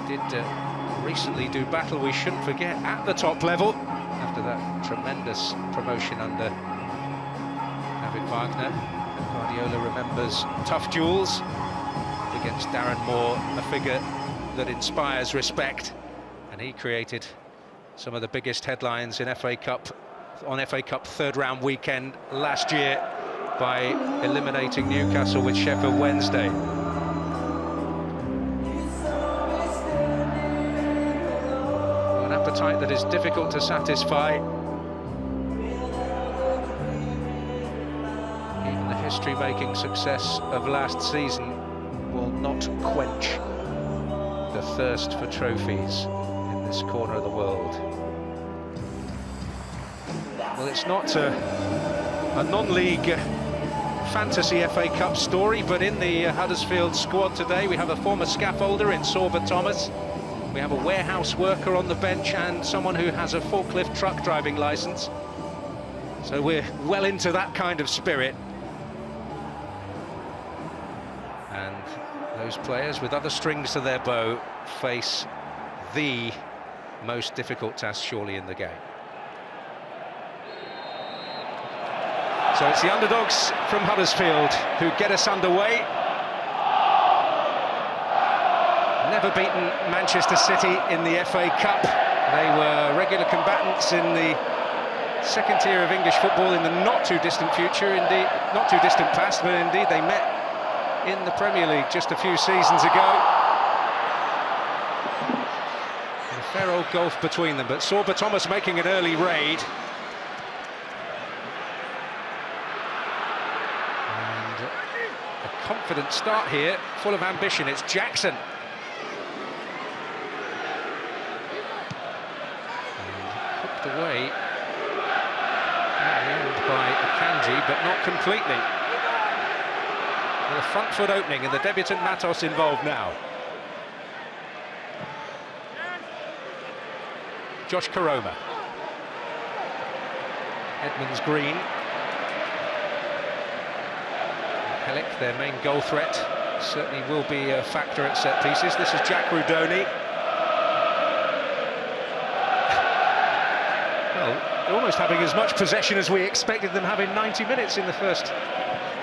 did recently do battle, we shouldn't forget, at the top level after that tremendous promotion under David Wagner. And Guardiola remembers tough duels against Darren Moore, a figure that inspires respect, and he created some of the biggest headlines in FA Cup on FA Cup third-round weekend last year by eliminating Newcastle with Sheffield Wednesday. An appetite that is difficult to satisfy. Even the history-making success of last season will not quench the thirst for trophies in this corner of the world. Well, it's not a non-league fantasy FA Cup story, but in the Huddersfield squad today we have a former scaffolder in Sorba Thomas, we have a warehouse worker on the bench and someone who has a forklift truck driving licence. So we're well into that kind of spirit. And those players with other strings to their bow face the most difficult task surely in the game. So it's the underdogs from Huddersfield who get us underway. Never beaten Manchester City in the FA Cup. They were regular combatants in the second tier of English football in the not too distant future, indeed, not too distant past, but indeed they met in the Premier League just a few seasons ago. And a fair old gulf between them, but Sorba Thomas making an early raid. Confident start here, full of ambition. It's Jackson. And hooked away at the end by Akanji, but not completely. With a front foot opening and the debutant Matos involved now. Josh Karoma. Edmonds Green. Helic, their main goal threat, certainly will be a factor at set pieces. This is Jack Rudoni. Well, almost having as much possession as we expected them having 90 minutes in the first.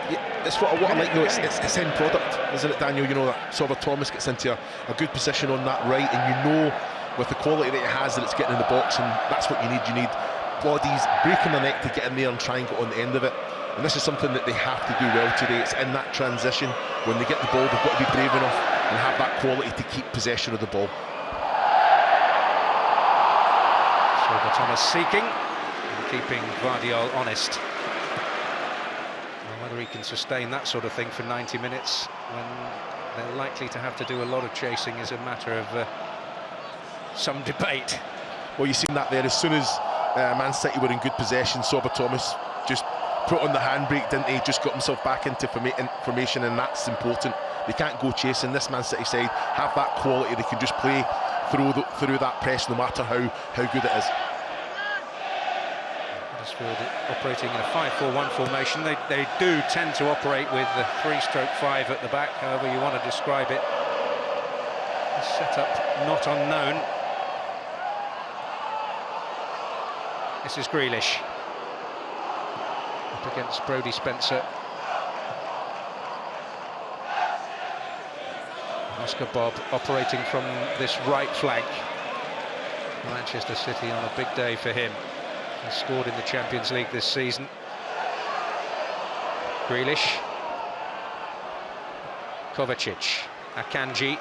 Yeah, it's what I like, though. It's end product, isn't it, Daniel? You know, that Sorba Thomas gets into a good position on that right, and you know, with the quality that he has, that it's getting in the box, and that's what you need. You need bodies breaking the neck to get in there and try and get on the end of it. And this is something that they have to do well today. It's in that transition. When they get the ball, they've got to be brave enough and have that quality to keep possession of the ball. Sorba Thomas seeking and keeping Guardiola honest. Well, whether he can sustain that sort of thing for 90 minutes when they're likely to have to do a lot of chasing is a matter of some debate. Well, you've seen that there. As soon as Man City were in good possession, Sorba Thomas just put on the handbrake, didn't he? Just got himself back into formation, and that's important. They can't go chasing. This Man City side have that quality. They can just play through that press no matter how good it is. Huddersfield operating in a 5-4-1 formation. They do tend to operate with the 3/5 at the back, however you want to describe it. The setup not unknown. This is Grealish. Against Brodie Spencer. Oscar Bob operating from this right flank. Manchester City on a big day for him. He scored in the Champions League this season. Grealish. Kovacic. Akanji.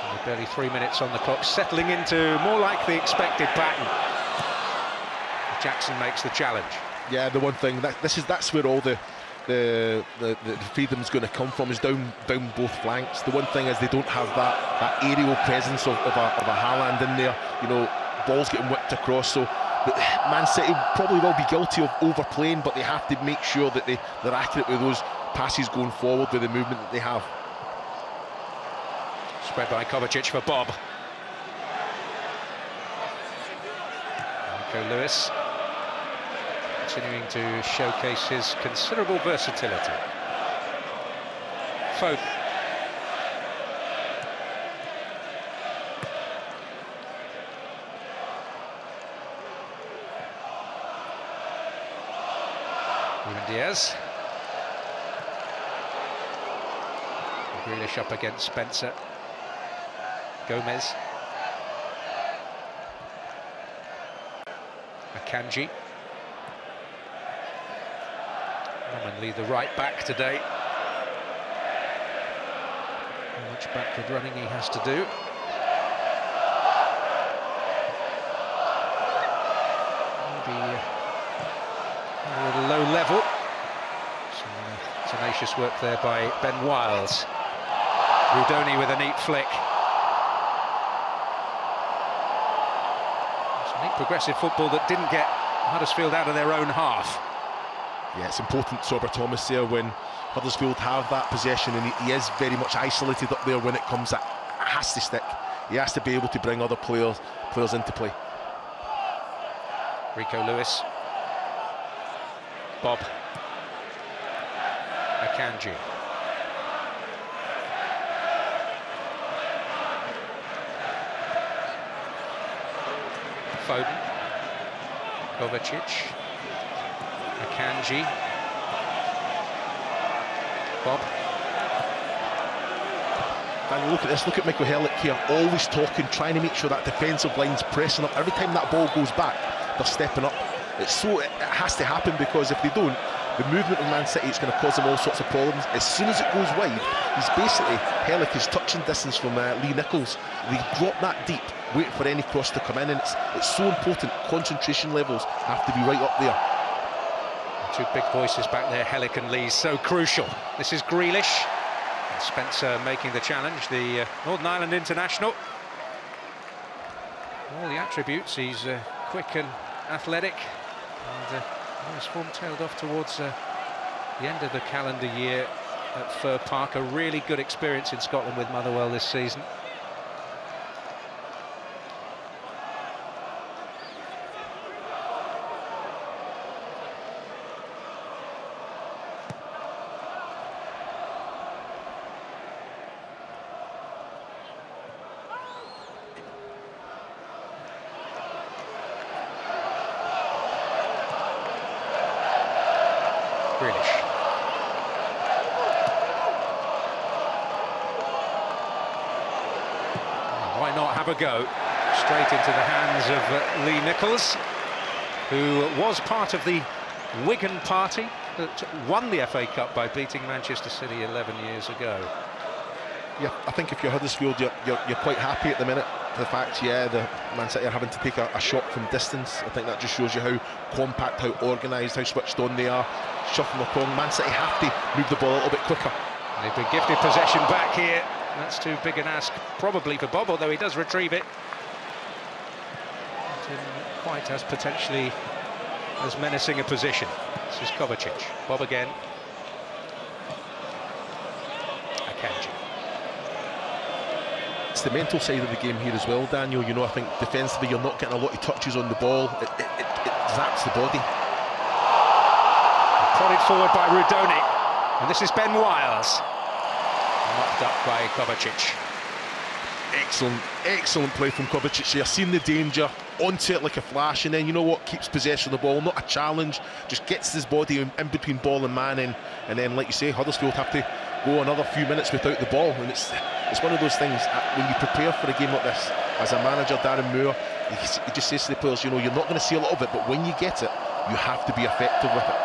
And barely 3 minutes on the clock, settling into more like the expected pattern. Jackson makes the challenge. Yeah, the one thing that's where all the freedom's going to come from, is down both flanks. The one thing is they don't have that aerial presence of a Haaland in there. You know, balls getting whipped across. So Man City probably will be guilty of overplaying, but they have to make sure that they're accurate with those passes going forward with the movement that they have. Spread by Kovacic for Bob. Nico Lewis continuing to showcase his considerable versatility. Foden. Diaz. Grealish up against Spencer. Gomez. Akanji. Commonly the right back today. How much backward running he has to do. Maybe a little low level. Some tenacious work there by Ben Wiles. Rudoni with a neat flick. Some neat progressive football that didn't get Huddersfield out of their own half. Yeah, it's important, Sorba Thomas, there when Huddersfield have that possession, and he is very much isolated up there when it comes. That has to stick. He has to be able to bring other players into play. Rico Lewis. Bob. Akanji. Foden. Kovacic. Akanji. Bob. Daniel, look at this, look at Michael Herlick here, always talking, trying to make sure that defensive line's pressing up. Every time that ball goes back, they're stepping up. It has to happen, because if they don't, the movement of Man City is going to cause them all sorts of problems. As soon as it goes wide, Herlick is touching distance from Lee Nichols. They drop that deep, wait for any cross to come in, and it's so important. Concentration levels have to be right up there. Two big voices back there, Herlick and Lee, so crucial. This is Grealish. And Spencer making the challenge, the Northern Ireland international. All the attributes, he's quick and athletic. And his form tailed off towards the end of the calendar year at Fir Park. A really good experience in Scotland with Motherwell this season. Grealish. Why not have a go? Straight into the hands of Lee Nichols, who was part of the Wigan party that won the FA Cup by beating Manchester City 11 years ago. Yeah, I think if you're Huddersfield, you're quite happy at the minute. The fact, yeah, the Man City are having to take a shot from distance. I think that just shows you how compact, how organised, how switched on they are. Shuffling the prong. Man City have to move the ball a little bit quicker. They've been gifted possession back here. That's too big an ask, probably, for Bob, although he does retrieve it. Not in quite as potentially as menacing a position. This is Kovacic. Bob again. Akanji. It's the mental side of the game here as well, Daniel. You know, I think defensively you're not getting a lot of touches on the ball. It zaps the body. Prodded forward by Rudoni, and this is Ben Wiles. Knocked up by Kovacic. Excellent play from Kovacic here. Seen the danger, onto it like a flash, and then you know what, keeps possession of the ball. Not a challenge, just gets his body in between ball and man, and then, like you say, Huddersfield have to go another few minutes without the ball, and it's one of those things when you prepare for a game like this. As a manager, Darren Moore, he just says to the players, you know, you're not going to see a lot of it, but when you get it, you have to be effective with it.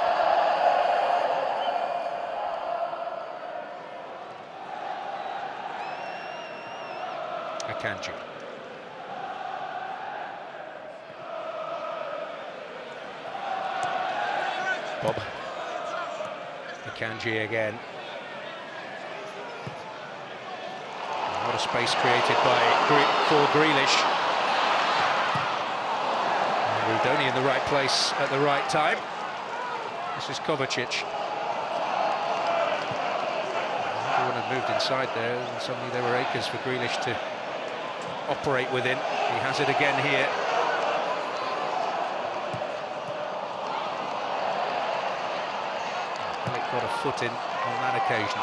Akanji. Bob. Akanji again. What a space created for Grealish. And Rudoni in the right place at the right time. This is Kovacic. Everyone had moved inside there, and suddenly there were acres for Grealish to operate within. He has it again here. Herlick got a foot in on that occasion.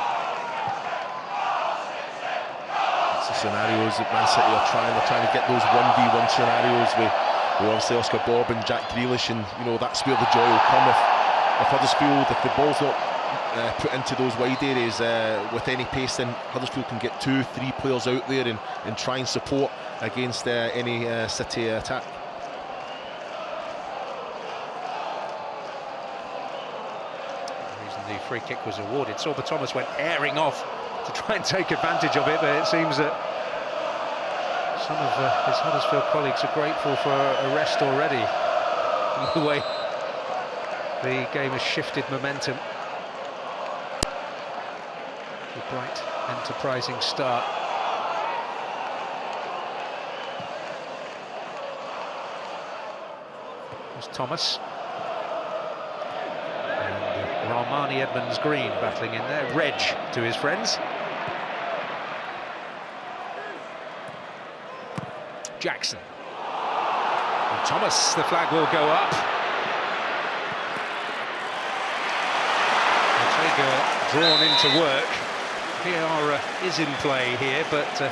It's the scenarios that Man City are trying. They're trying to get those 1v1 scenarios with obviously Oscar Bob and Jack Grealish, and you know that's where the joy will come if Huddersfield, if the ball's not put into those wide areas with any pace, then Huddersfield can get 2-3 players out there and try and support against any City attack. The reason the free kick was awarded, Sorba Thomas went airing off to try and take advantage of it, but it seems that some of his Huddersfield colleagues are grateful for a rest already, from the way the game has shifted momentum. A bright, enterprising start. There's Thomas. And Rahmani Edmonds-Green battling in there. Reg to his friends. Jackson. And Thomas, the flag will go up. Ortega drawn into work. VAR is in play here, but the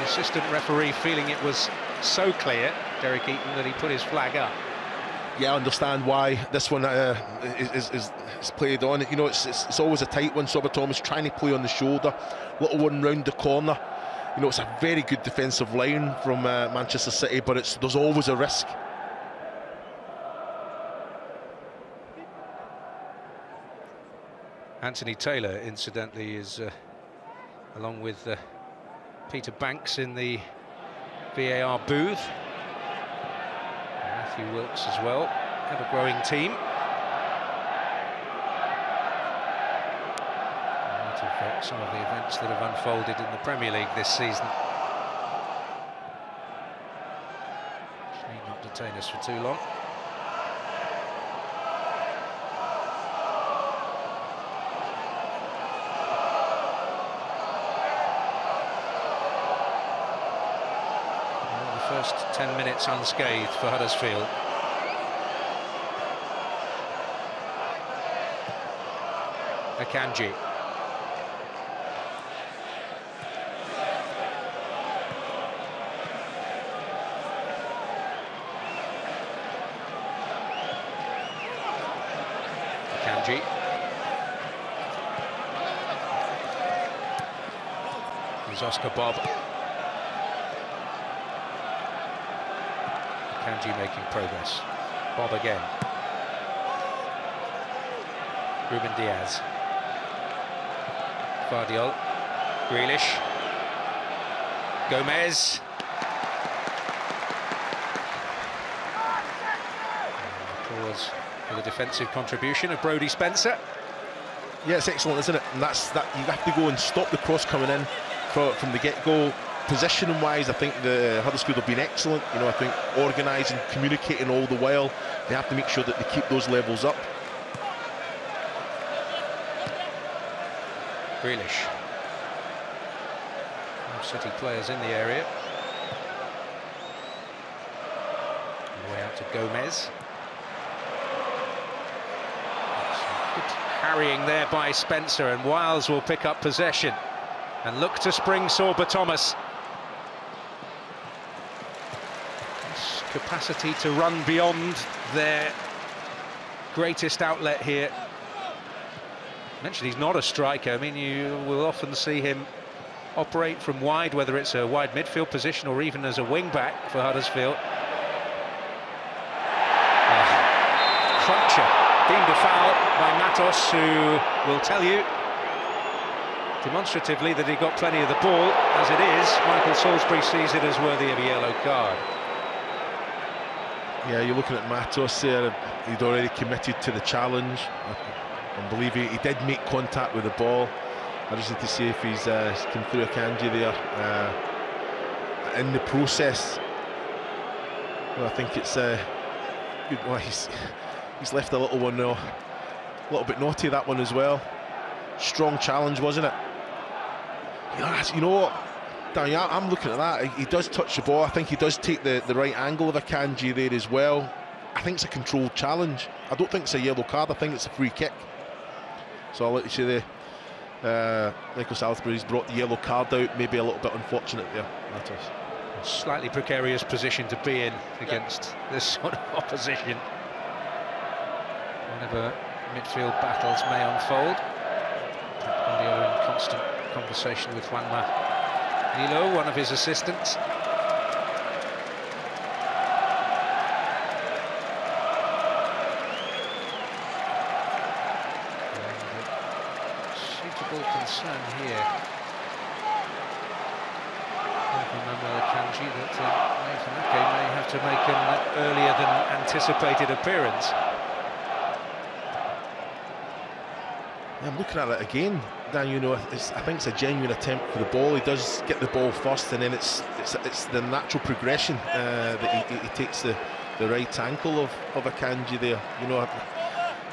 assistant referee feeling it was so clear, Derek Eaton, that he put his flag up. Yeah, I understand why this one is played on. You know, it's always a tight one. Sorba Thomas trying to play on the shoulder, little one round the corner. You know, it's a very good defensive line from Manchester City, but there's always a risk. Anthony Taylor, incidentally, is along with Peter Banks in the VAR booth. Matthew Wilkes as well. Have a growing team. Out of some of the events that have unfolded in the Premier League this season. Which need not detain us for too long. First 10 minutes unscathed for Huddersfield. Akanji. Akanji. There's Oscar Bob. Akanji making progress. Bob again. Ruben Diaz. Vardiol. Grealish. Gomez. Applause for the defensive contribution of Brodie Spencer. Yeah, it's excellent, isn't it? And that's that. You have to go and stop the cross coming in from the get-go. Positioning wise, I think the Huddersfield have been excellent. You know, I think organising, communicating all the while. They have to make sure that they keep those levels up. Grealish. No City players in the area. On the way out to Gomez. Good harrying there by Spencer, and Wiles will pick up possession and look to spring Sorba Thomas. Capacity to run beyond their greatest outlet here. Mentioned he's not a striker. I mean, you will often see him operate from wide, whether it's a wide midfield position or even as a wing-back for Huddersfield. Cruncher deemed a foul by Matos, who will tell you demonstratively that he got plenty of the ball. As it is, Michael Salisbury sees it as worthy of a yellow card. Yeah, you're looking at Matos there. He'd already committed to the challenge. I believe he did make contact with the ball. I just need to see if he's come through Akanji there. In the process, well, I think it's good. Well, he's left a little one now. A little bit naughty, that one as well. Strong challenge, wasn't it? You know what, Danny, I'm looking at that. He does touch the ball. I think he does take the right angle of Akanji there as well. I think it's a controlled challenge. I don't think it's a yellow card. I think it's a free kick. So I'll let you say there. Michael Salisbury's brought the yellow card out. Maybe a little bit unfortunate there. A slightly precarious position to be in against this sort of opposition. Whenever midfield battles may unfold. Guardiola in constant conversation with Juanma Nilo, one of his assistants. Suitable concern here. Remember Kanji that Nathan Ake may have to make an earlier than anticipated appearance. I'm looking at it again, Dan. You know, I think it's a genuine attempt for the ball. He does get the ball first, and then it's the natural progression that he takes the right ankle of Akanji there. You know,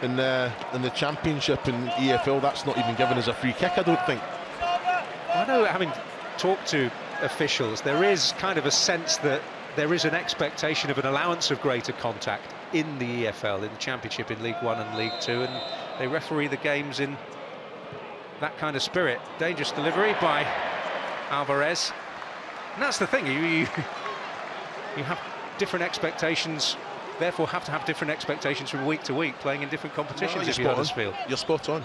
in the Championship and EFL, that's not even given as a free kick, I don't think. I know, having talked to officials, there is kind of a sense that there is an expectation of an allowance of greater contact in the EFL, in the Championship, in League One and League Two, and they referee the games in that kind of spirit. Dangerous delivery by Alvarez, and that's the thing, you have different expectations, therefore have to have different expectations from week to week, playing in different competitions. If you're Huddersfield, you're spot on.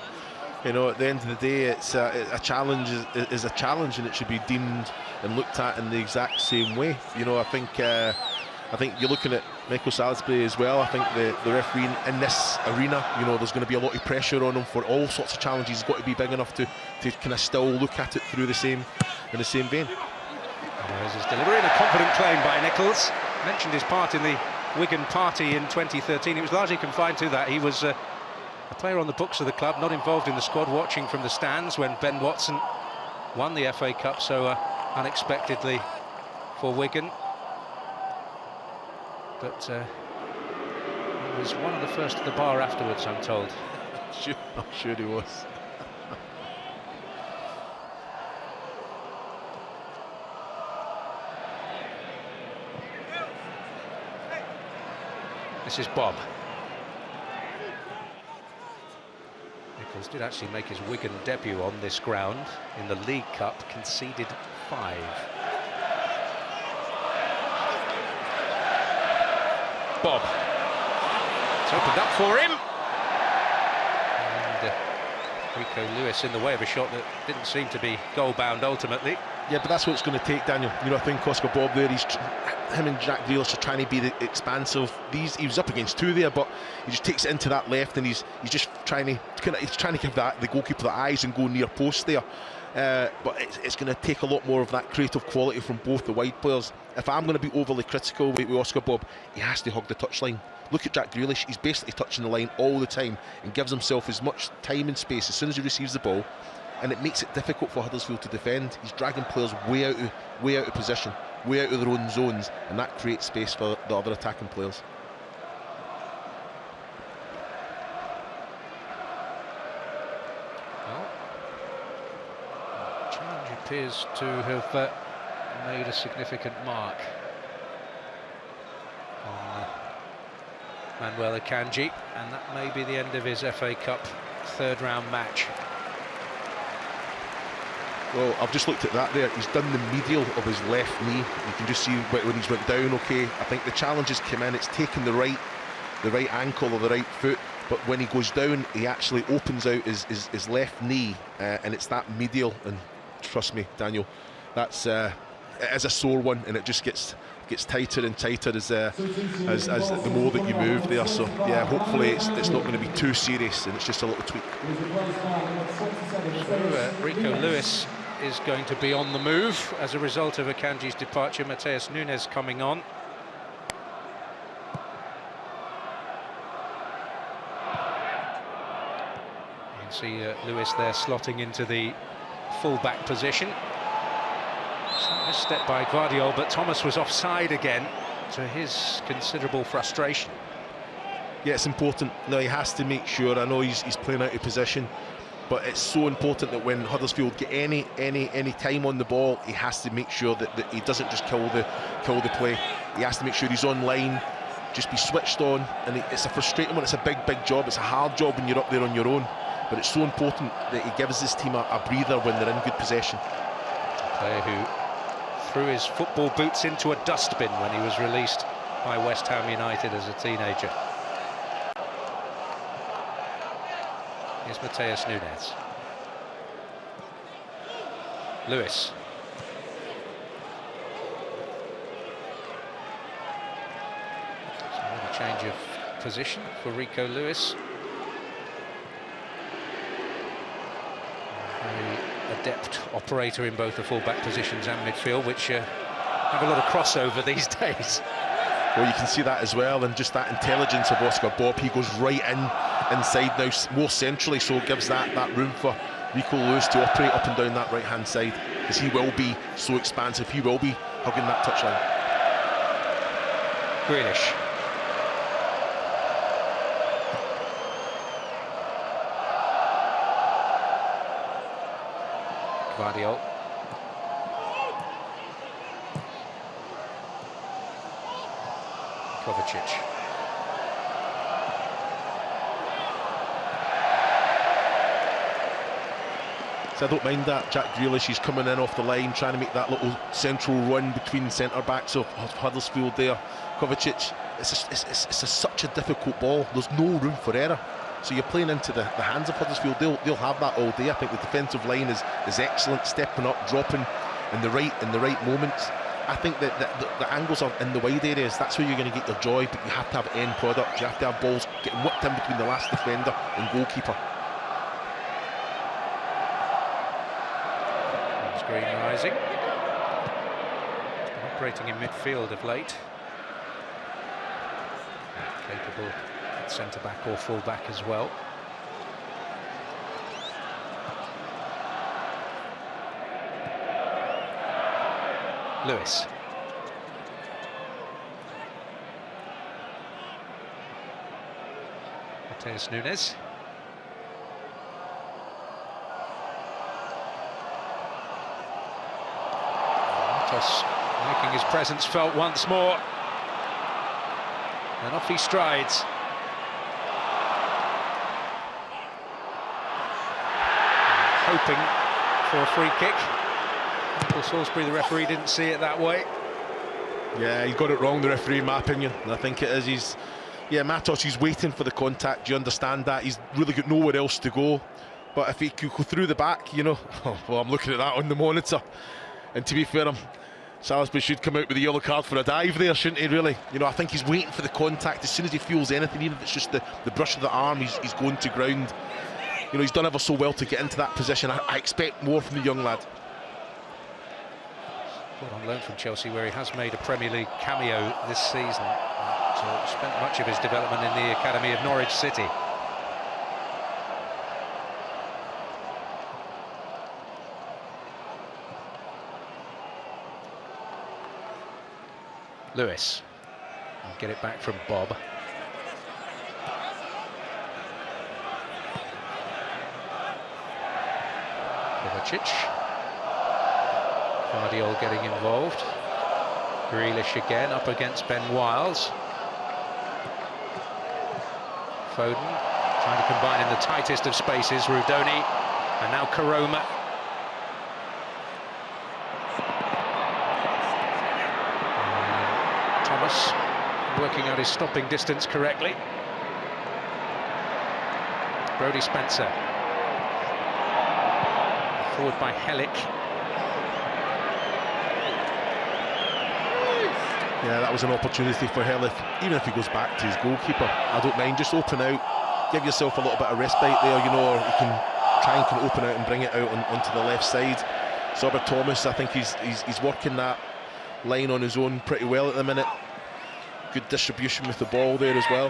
You know, at the end of the day, it's a challenge is a challenge, and it should be deemed and looked at in the exact same way. You know, I think you're looking at Michael Salisbury as well. I think the referee in this arena, you know, there's going to be a lot of pressure on him for all sorts of challenges. He's got to be big enough to kind of still look at it through in the same vein. There's his delivery and a confident claim by Nichols. Mentioned his part in the Wigan party in 2013. It was largely confined to that. He was a player on the books of the club, not involved in the squad, watching from the stands when Ben Watson won the FA Cup so unexpectedly for Wigan. But he was one of the first at the bar afterwards, I'm told. I'm sure he was. This is Bob. Nichols did actually make his Wigan debut on this ground in the League Cup, conceded 5. Bob. It's opened up for him. And Rico Lewis in the way of a shot that didn't seem to be goal-bound ultimately. Yeah, but that's what it's going to take, Daniel. You know, I think Oscar Bob there, him and Jack Grealish are trying to be the expansive. He was up against 2 there, but he just takes it into that left, and he's just trying to give the goalkeeper the eyes and go near post there. But it's going to take a lot more of that creative quality from both the wide players. If I'm going to be overly critical with Oscar Bob, he has to hug the touchline. Look at Jack Grealish, he's basically touching the line all the time and gives himself as much time and space as soon as he receives the ball, and it makes it difficult for Huddersfield to defend. He's dragging players way out of position, way out of their own zones, and that creates space for the other attacking players. Well, the challenge appears to have made a significant mark on Manuel Akanji, and that may be the end of his FA Cup third-round match. Well, I've just looked at that there. He's done the medial of his left knee. You can just see when he's went down. Okay, I think the challenge has come in. It's taken the right ankle or the right foot, but when he goes down, he actually opens out his left knee, and it's that medial. And trust me, Daniel, that's it is a sore one, and it just gets tighter and tighter as the more that you move there. So yeah, hopefully it's not going to be too serious, and it's just a little tweak. So, Rico Lewis is going to be on the move as a result of Akanji's departure. Mateus Nunes coming on. You can see Lewis there slotting into the full-back position. A step by Guardiola, but Thomas was offside again, to his considerable frustration. Yeah, it's important. No, he has to make sure. I know he's playing out of position, but it's so important that when Huddersfield get any time on the ball, he has to make sure that he doesn't just kill the play. He has to make sure he's on line, just be switched on. And it's a frustrating one. It's a big job. It's a hard job when you're up there on your own. But it's so important that he gives his team a breather when they're in good possession. A player who threw his football boots into a dustbin when he was released by West Ham United as a teenager. Here's Mateus Nunes. Lewis. So another change of position for Rico Lewis. Very adept operator in both the full-back positions and midfield, which have a lot of crossover these days. Well, you can see that as well, and just that intelligence of Oscar Bob. He goes right inside now, more centrally, so it gives that room for Rico Lewis to operate up and down that right-hand side, because he will be so expansive. He will be hugging that touchline. Grealish. Guardiola. Kovacic. So I don't mind that. Jack Grealish, he's coming in off the line, trying to make that little central run between centre-backs of Huddersfield there. Kovacic, it's such a difficult ball. There's no room for error. So you're playing into the hands of Huddersfield. They'll have that all day. I think the defensive line is excellent, stepping up, dropping in the right moments. I think that the angles are in the wide areas. That's where you're going to get your joy, but you have to have end product. You have to have balls getting whipped in between the last defender and goalkeeper. There's Green rising. He's been operating in midfield of late. Capable at centre-back or full-back as well. Lewis. Mateus Nunes. Matos making his presence felt once more. And off he strides. Hoping for a free kick. Michael Salisbury, the referee, didn't see it that way. Yeah, he got it wrong, the referee, in my opinion. And I think it is. Matos, he's waiting for the contact. You understand that? He's really got nowhere else to go. But if he could go through the back, you know, well, I'm looking at that on the monitor. And to be fair, Salisbury should come out with a yellow card for a dive there, shouldn't he, really? You know, I think he's waiting for the contact. As soon as he feels anything, even if it's just the brush of the arm, he's going to ground. You know, he's done ever so well to get into that position. I expect more from the young lad. Well, on loan from Chelsea, where he has made a Premier League cameo this season. And, spent much of his development in the academy of Norwich City. Lewis. And get it back from Bob. Kovacic. Guardiola getting involved. Grealish again up against Ben Wiles. Foden trying to combine in the tightest of spaces. Rudoni and now Karoma. Thomas working out his stopping distance correctly. Brodie Spencer. Forward by Helic. Yeah, that was an opportunity for Helic. Even if he goes back to his goalkeeper, I don't mind. Just open out, give yourself a little bit of respite there, you know, or you can try and open out and bring it out onto the left side. Sorba Thomas, I think he's working that line on his own pretty well at the minute. Good distribution with the ball there as well.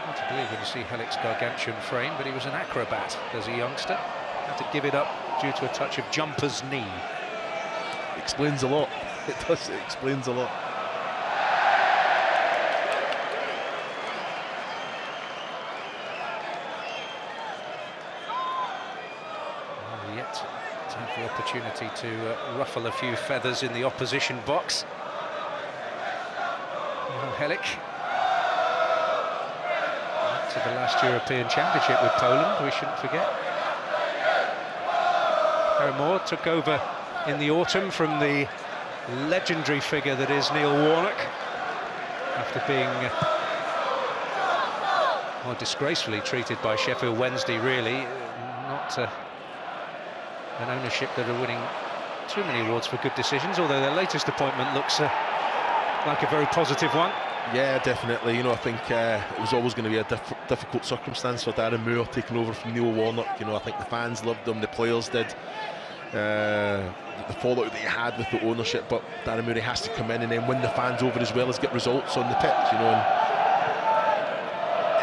Hard to believe when you see Helic's gargantuan frame, but he was an acrobat as a youngster. Had to give it up due to a touch of jumper's knee. Explains a lot. It does, it explains a lot. Well, yet to have the opportunity to ruffle a few feathers in the opposition box. Helic to the last European Championship with Poland, we shouldn't forget. Moore took over in the autumn from the legendary figure that is Neil Warnock, after being well, disgracefully treated by Sheffield Wednesday, really. Not an ownership that are winning too many awards for good decisions, although their latest appointment looks like a very positive one. Yeah, definitely. You know, I think it was always going to be a difficult circumstance for Darren Moore taking over from Neil Warnock. You know, I think the fans loved him, the players did. The fallout that he had with the ownership, but Darren Moore has to come in and then win the fans over as well as get results on the pitch. You know,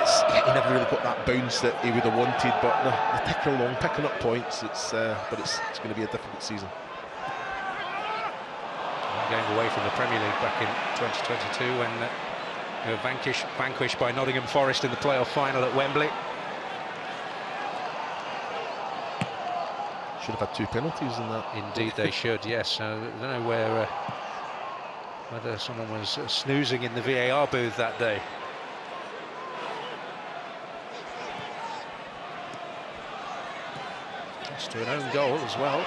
and he never really got that bounce that he would have wanted. But they're ticking along, picking up points. But it's going to be a difficult season. Going away from the Premier League back in 2022 when they were vanquished by Nottingham Forest in the playoff final at Wembley. Should have had 2 penalties in that. Indeed they should, yes. I don't know whether someone was snoozing in the VAR booth that day. It's to an own goal as well.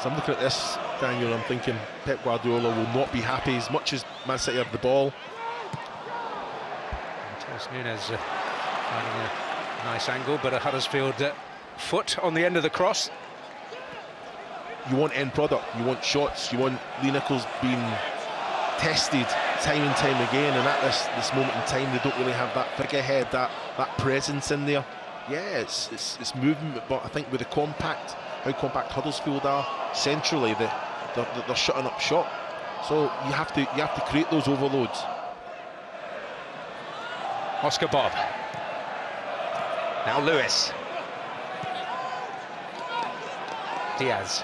So I'm looking at this, Daniel, I'm thinking Pep Guardiola will not be happy as much as Man City have the ball. Matheus Nunes finding a nice angle, but a Huddersfield foot on the end of the cross. You want end product, you want shots, you want Lee Nichols being tested time and time again, and at this moment in time they don't really have that figurehead, that presence in there. Yeah, it's movement, but I think with the how compact Huddersfield are centrally, they're shutting up shop. So you have to create those overloads. Oscar Bob. Now Lewis. Diaz.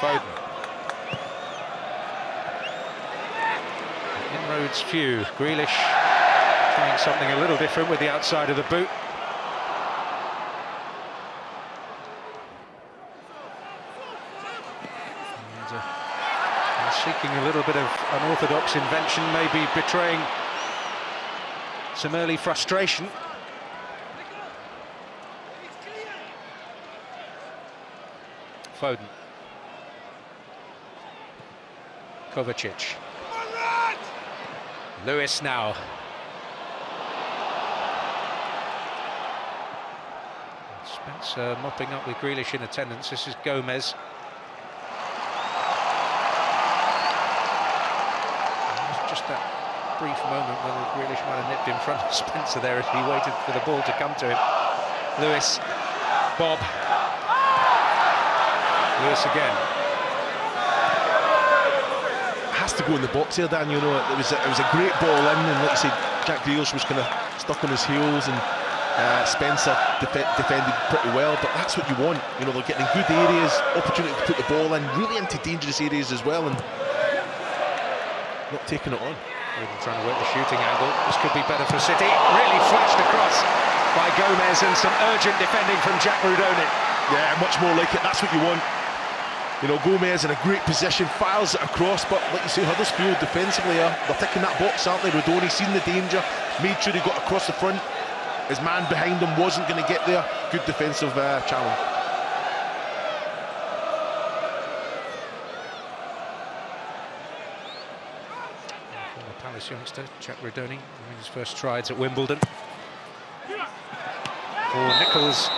Foden. Inroads few. Grealish trying something a little different with the outside of the boot. And seeking a little bit of unorthodox invention, maybe betraying some early frustration. Foden. Kovacic. Lewis now. Spencer mopping up with Grealish in attendance. This is Gomez. Just that brief moment when Grealish might have nipped in front of Spencer there as he waited for the ball to come to him. Lewis. Bob. Lewis again. Has to go in the box here, Dan. You know, it was a great ball in, and like you said, Jack Grealish was kind of stuck on his heels, and Spencer defended pretty well. But that's what you want. You know, they're getting good areas, opportunity to put the ball in, really into dangerous areas as well, and not taking it on. Even trying to work the shooting angle. This could be better for City. Really flashed across by Gomez, and some urgent defending from Jack Rudoni. Yeah, much more like it. That's what you want. You know, Gomez in a great position, files it across, but like you say, Huddersfield defensively they're ticking that box, aren't they? Rudoni seen the danger, made sure he got across the front. His man behind him wasn't going to get there. Good defensive challenge. Former Palace youngster, Jack Rudoni, having his first strides at Wimbledon. For Nichols.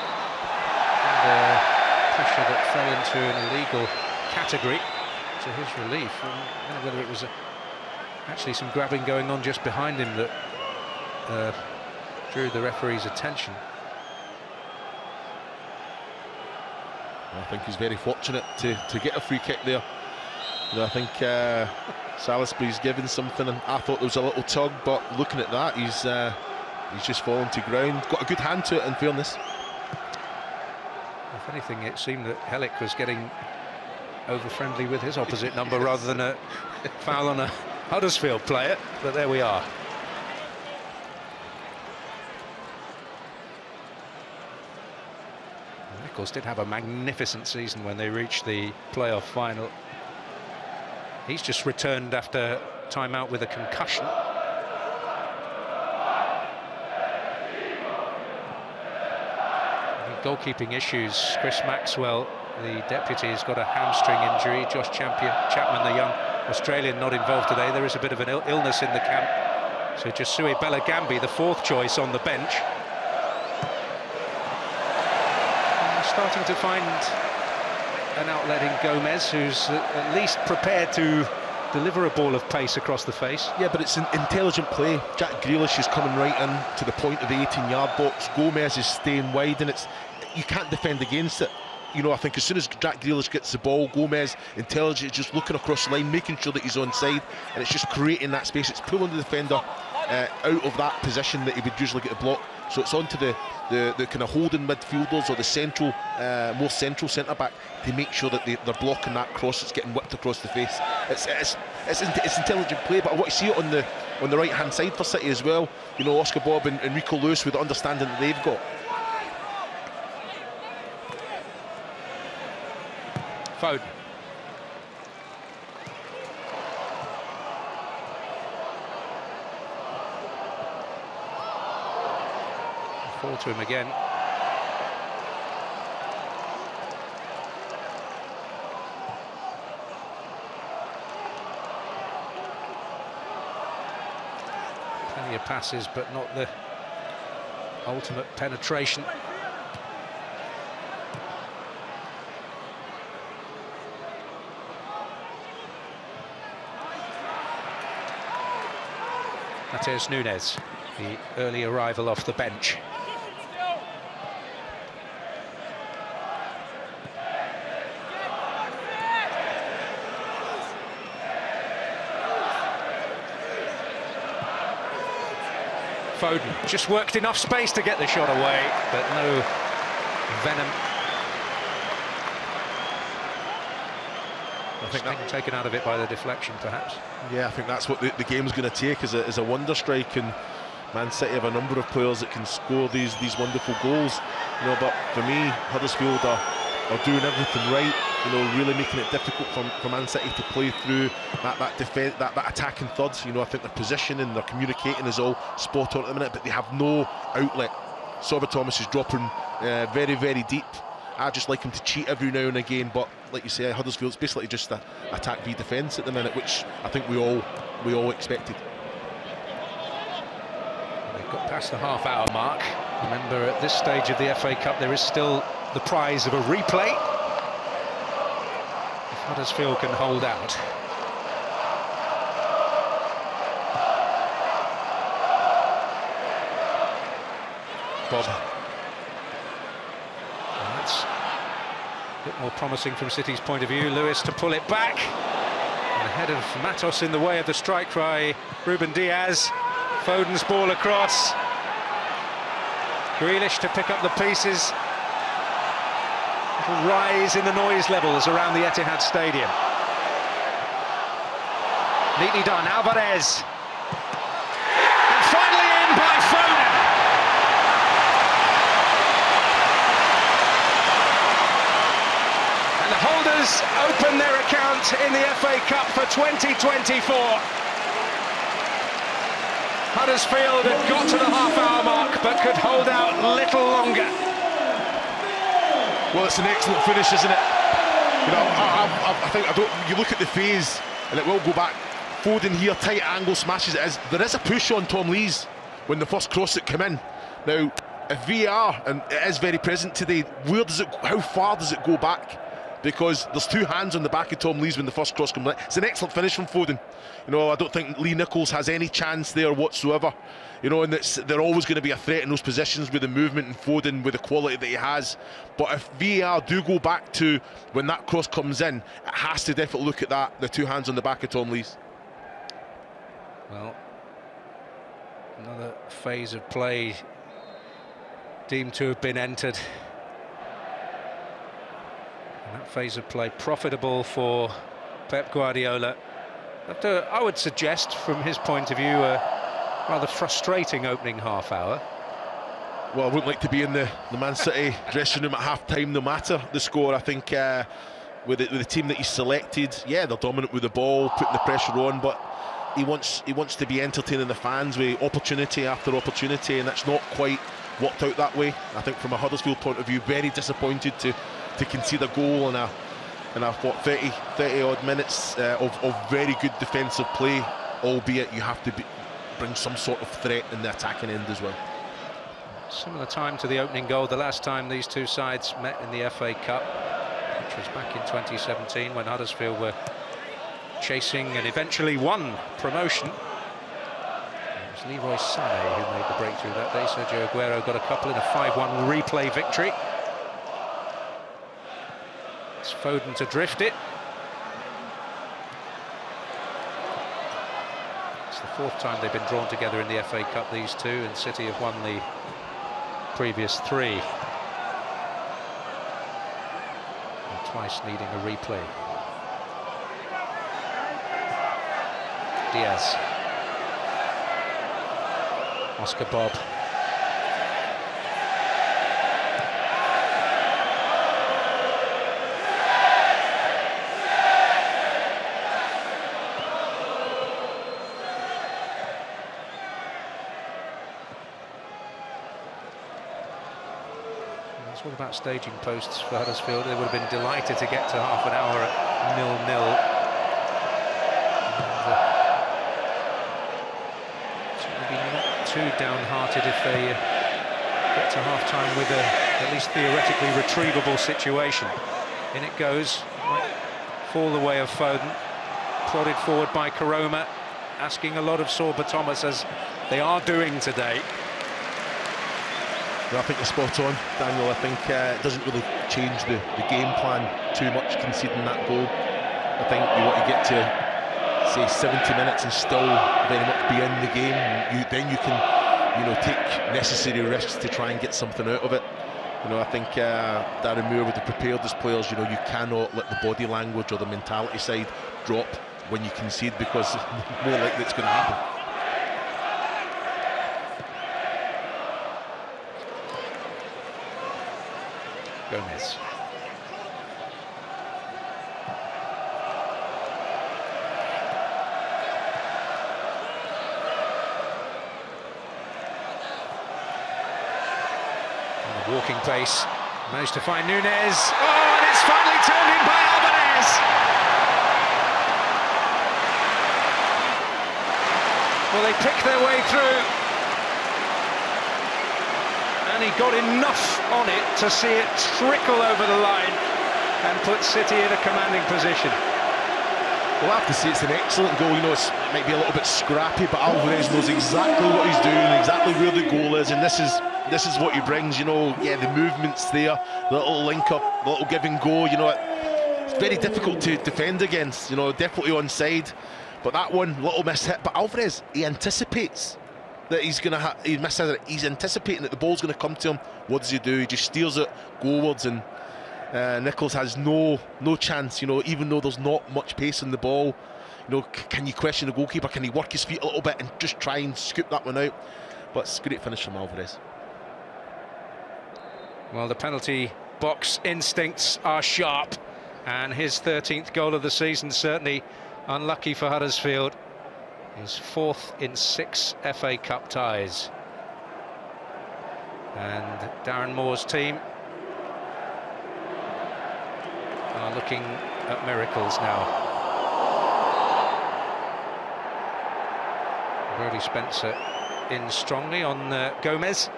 And, pressure that fell into an illegal category to his relief. And I don't know whether it was actually some grabbing going on just behind him that drew the referee's attention. I think he's very fortunate to get a free kick there. You know, I think Salisbury's given something, and I thought there was a little tug, but looking at that, he's just fallen to ground. Got a good hand to it, in fairness. If anything, it seemed that Hellick was getting over-friendly with his opposite number rather than a foul on a Huddersfield player, but there we are. Nichols did have a magnificent season when they reached the playoff final. He's just returned after time out with a concussion. Goalkeeping issues. Chris Maxwell the deputy has got a hamstring injury. Josh Chapman, the young Australian, not involved today. There is a bit of an illness in the camp. So Josue Bellingambi, the fourth choice on the bench. Starting to find an outlet in Gomez, who's at least prepared to deliver a ball of pace across the face. Yeah, but it's an intelligent play. Jack Grealish is coming right in to the point of the 18-yard box. Gomez is staying wide, and you can't defend against it. You know, I think as soon as Jack Grealish gets the ball, Gomez, intelligent, just looking across the line, making sure that he's onside, and it's just creating that space. It's pulling the defender out of that position that he would usually get a block. So it's onto the kind of holding midfielders or the central, more central centre-back to make sure that they're blocking that cross that's getting whipped across the face. It's intelligent play, but I want to see it on the right-hand side for City as well. You know, Oscar Bob and Rico Lewis with the understanding that they've got. Foden. Fall to him again. Plenty of passes, but not the ultimate penetration. Matheus Nunes, the early arrival off the bench. Foden just worked enough space to get the shot away, but no venom. I think that taken out of it by the deflection, perhaps. Yeah, I think that's what the game's going to take, is a wonder strike, and Man City have a number of players that can score these wonderful goals. You know, but for me, Huddersfield are doing everything right. You know, really making it difficult for Man City to play through that defense, that attacking third. You know, I think their positioning, their communicating is all spot on at the minute, but they have no outlet. Sorba Thomas is dropping very, very deep. I just like him to cheat every now and again, but like you say, Huddersfield's basically just a attack v defence at the minute, which I think we all expected. They've got past the half-hour mark. Remember, at this stage of the FA Cup, there is still the prize of a replay. If Huddersfield can hold out. Bob. That's a bit more promising from City's point of view. Lewis to pull it back. And the head of Matos in the way of the strike by Ruben Diaz. Foden's ball across. Grealish to pick up the pieces. Little rise in the noise levels around the Etihad Stadium. Neatly done, Alvarez. And finally in by Foden. And the holders open their account in the FA Cup for 2024. Huddersfield had got to the half-hour mark, but could hold out little longer. Well, it's an excellent finish, isn't it? You know, I think you look at the phase, and it will go back. Foden here, tight angle, smashes it. There is a push on Tom Lees when the first cross that came in. Now, if VAR, and it is very present today, how far does it go back? Because there's two hands on the back of Tom Lees when the first cross comes in. It's an excellent finish from Foden. You know, I don't think Lee Nichols has any chance there whatsoever. You know, and they're always going to be a threat in those positions with the movement and Foden with the quality that he has. But if VAR do go back to when that cross comes in, it has to definitely look at that, the two hands on the back of Tom Lees. Well, another phase of play deemed to have been entered. And that phase of play profitable for Pep Guardiola. After, I would suggest, from his point of view, a rather frustrating opening half hour. Well, I wouldn't like to be in the Man City dressing room at half-time, no matter the score. I think with the team that he's selected, yeah, they're dominant with the ball, putting the pressure on, but he wants to be entertaining the fans with opportunity after opportunity, and that's not quite worked out that way. I think from a Huddersfield point of view, very disappointed to to concede a goal in a what 30 odd minutes of very good defensive play, albeit you have to bring some sort of threat in the attacking end as well. Similar time to the opening goal the last time these two sides met in the FA Cup, which was back in 2017 when Huddersfield were chasing and eventually won promotion. It was Leroy Sané who made the breakthrough that day. Sergio Aguero got a couple in a 5-1 replay victory. It's Foden to drift it. It's the fourth time they've been drawn together in the FA Cup, these two, and City have won the previous three. And twice needing a replay. Diaz. Oscar Bob. It's all about staging posts for Huddersfield. They would have been delighted to get to half an hour at 0-0. Too downhearted if they get to half-time with a at least theoretically retrievable situation. In it goes, might fall the way of Foden, prodded forward by Karoma, asking a lot of Sorba Thomas, as they are doing today. Well, I think you're spot on, Daniel. I think it doesn't really change the game plan too much, conceding that goal. I think you want to get to say 70 minutes and still very much be in the game. Then you can, take necessary risks to try and get something out of it. I think Darren Moore would have prepared his players. You cannot let the body language or the mentality side drop when you concede, because more likely it's going to happen. Gomez. Walking pace, managed to find Nunes. Oh, and it's finally turned in by Albanese. Well, they picked their way through, and he got enough on it to see it trickle over the line and put City in a commanding position. We'll have to say it's an excellent goal. It might be a little bit scrappy, but Alvarez knows exactly what he's doing, exactly where the goal is, and this is what he brings. Yeah, the movement's there, the little link up, the little give and go. It's very difficult to defend against. Definitely onside, but that one little miss hit. But Alvarez, he anticipates that he's he's anticipating that the ball's going to come to him. What does he do? He just steers it goalwards, and Nichols has no chance. Even though there's not much pace in the ball, can you question the goalkeeper? Can he work his feet a little bit and just try and scoop that one out? But it's a great finish from Alvarez. Well, the penalty box instincts are sharp, and his 13th goal of the season, certainly unlucky for Huddersfield. His fourth in 6 FA Cup ties. And Darren Moore's team are looking at miracles now. Brodie Spencer in strongly on Gomez.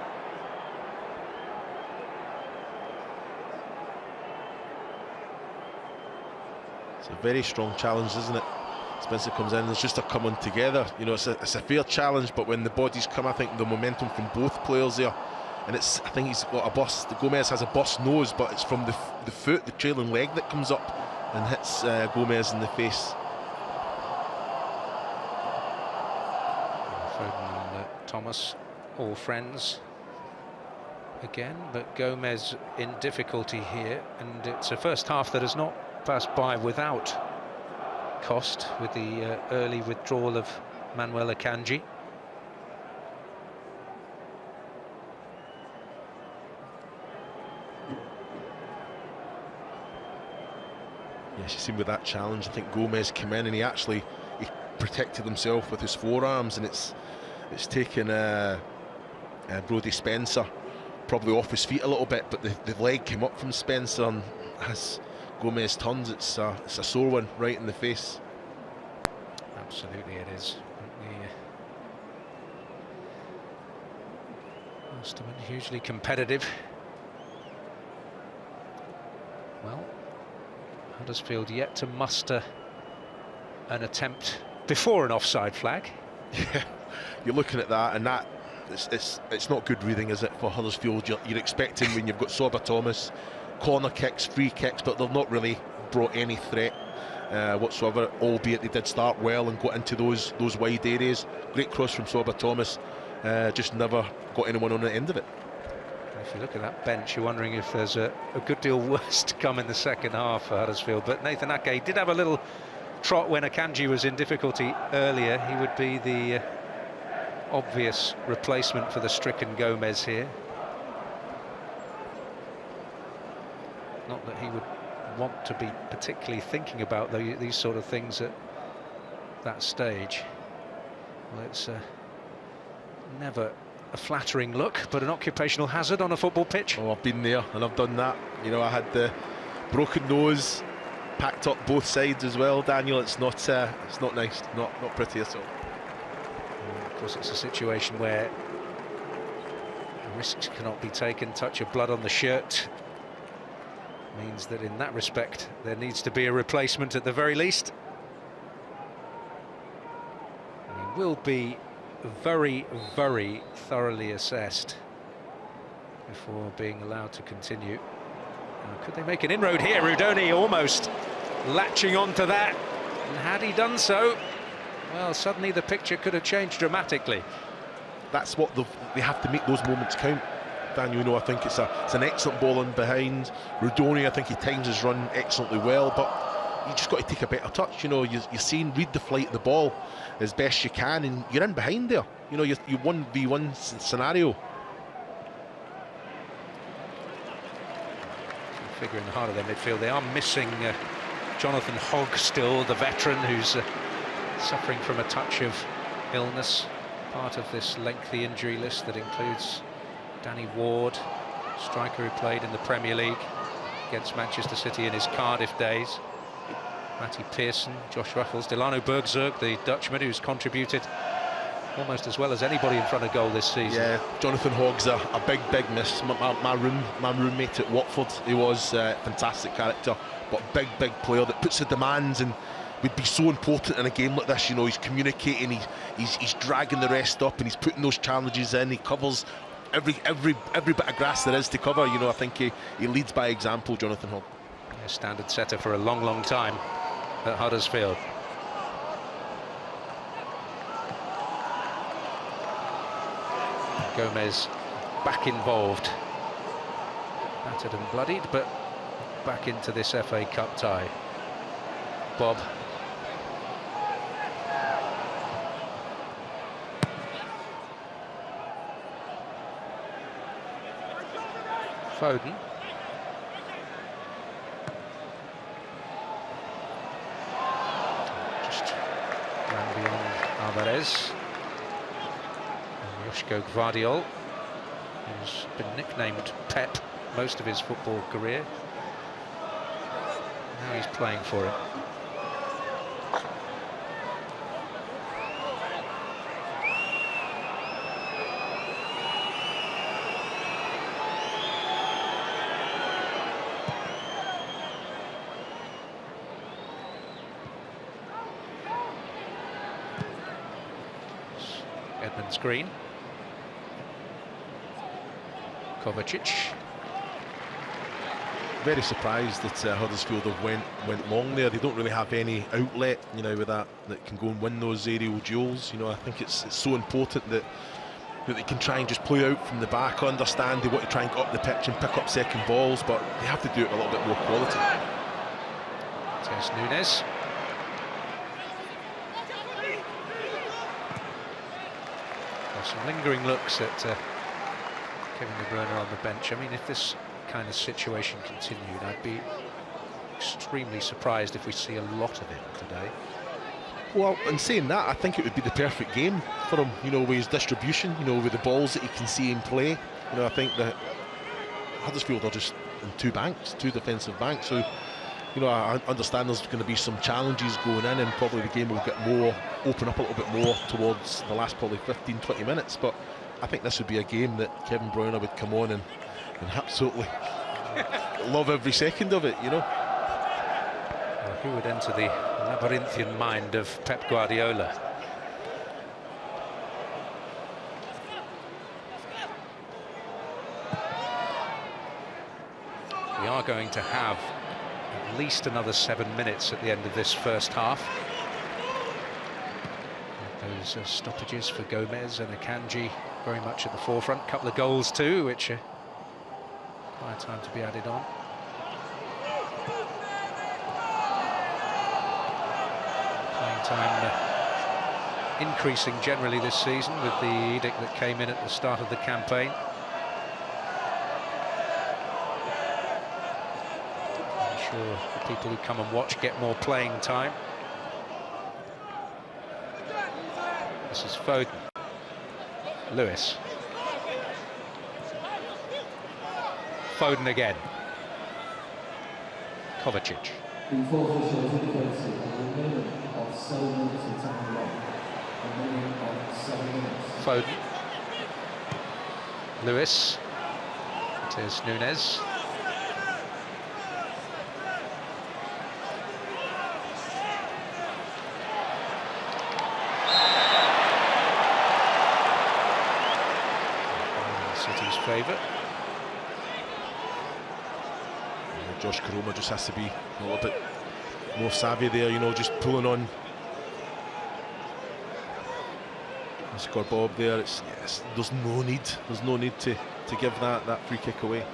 It's a very strong challenge, isn't it? Spencer comes in, there's just a coming together. It's a fair challenge, but when the bodies come, I think the momentum from both players there, and I think he's got a bust. Gomez has a bust nose, but it's from the foot, the trailing leg, that comes up and hits Gomez in the face. Foden and Thomas, all friends again, but Gomez in difficulty here, and it's a first half that has not passed by without cost, with the early withdrawal of Manuel Akanji. Yes, you see with that challenge, I think Gomez came in and he protected himself with his forearms, and it's taken Brodie Spencer probably off his feet a little bit, but the leg came up from Spencer, and as Gomez turns, it's a sore one right in the face. Absolutely it is. Must have been hugely competitive. Well, Huddersfield yet to muster an attempt before an offside flag. Yeah, you're looking at that, and that it's not good reading, is it, for Huddersfield? You're expecting, when you've got Soba Thomas, corner kicks, free kicks, but they've not really brought any threat whatsoever, albeit they did start well and got into those wide areas. Great cross from Soba Thomas, just never got anyone on the end of it. If you look at that bench, you're wondering if there's a good deal worse to come in the second half for Huddersfield. But Nathan Ake did have a little trot when Akanji was in difficulty earlier. He would be the obvious replacement for the stricken Gomez here. Not that he would want to be particularly thinking about these sort of things at that stage. Well, it's never a flattering look, but an occupational hazard on a football pitch. Oh, I've been there and I've done that. You know, I had the broken nose, packed up both sides as well, Daniel. It's not nice, not pretty at all. Of course, it's a situation where risks cannot be taken. Touch of blood on the shirt means that in that respect there needs to be a replacement at the very least. And he will be very, very thoroughly assessed before being allowed to continue. Now, could they make an inroad here? Rudoni almost latching onto that, and had he done so, well, suddenly the picture could have changed dramatically. That's what they have to make those moments count, Daniel. You know, I think it's an excellent ball in behind. Rudoni, I think he times his run excellently well, but you just got to take a better touch. You know, you're seeing, read the flight of the ball as best you can, and you're in behind there. You know, you 1v1 scenario. Figure in the heart of their midfield, they are missing Jonathan Hogg still, the veteran who's suffering from a touch of illness. Part of this lengthy injury list that includes Danny Ward, striker who played in the Premier League against Manchester City in his Cardiff days. Matty Pearson, Josh Ruffles, Delano Bergzerg, the Dutchman who's contributed almost as well as anybody in front of goal this season. Yeah, Jonathan Hogg's a big miss. My roommate at Watford, he was a fantastic character, but big player that puts the demands and would be so important in a game like this. You know, he's communicating, he's dragging the rest up, and he's putting those challenges in. He covers every bit of grass there is to cover. You know, I think he leads by example, Jonathan Hogg. A standard setter for a long time at Huddersfield. Gomez back involved, battered and bloodied, but back into this FA Cup tie. Bob. Foden. Just ran beyond Alvarez. And Joško Gvardiol, who's been nicknamed Pep most of his football career. Now he's playing for him. Edmonds Green. Kovacic. Very surprised that Huddersfield have went long there. They don't really have any outlet, you know, with that can go and win those aerial duels. You know, I think it's so important that they can try and just play out from the back. I understand they want to try and get up the pitch and pick up second balls, but they have to do it with a little bit more quality. There's Nunes. Some lingering looks at Kevin De Bruyne on the bench. I mean, if this kind of situation continued, I'd be extremely surprised if we see a lot of him today. Well, in saying that, I think it would be the perfect game for him, you know, with his distribution, you know, with the balls that he can see him play. You know, I think that Huddersfield are just two banks, two defensive banks. So, you know, I understand there's going to be some challenges going in, and probably the game will open up a little bit more towards the last probably 15-20 minutes. But I think this would be a game that Kevin Browner would come on and absolutely love every second of it, you know. Well, who would enter the labyrinthian mind of Pep Guardiola? We are going to have at least another 7 minutes at the end of this first half. Those stoppages for Gomez and Akanji very much at the forefront. A couple of goals too, which quite time to be added on. Playing time increasing generally this season with the edict that came in at the start of the campaign. I'm sure the people who come and watch get more playing time. This is Foden. Lewis. Foden again. Kovacic. Foden. Lewis. It is Nunez. City's favourite. Josh Koroma just has to be a little bit more savvy there, you know, just pulling on. Scored Bob there. Yes, there's no need to give that free kick away.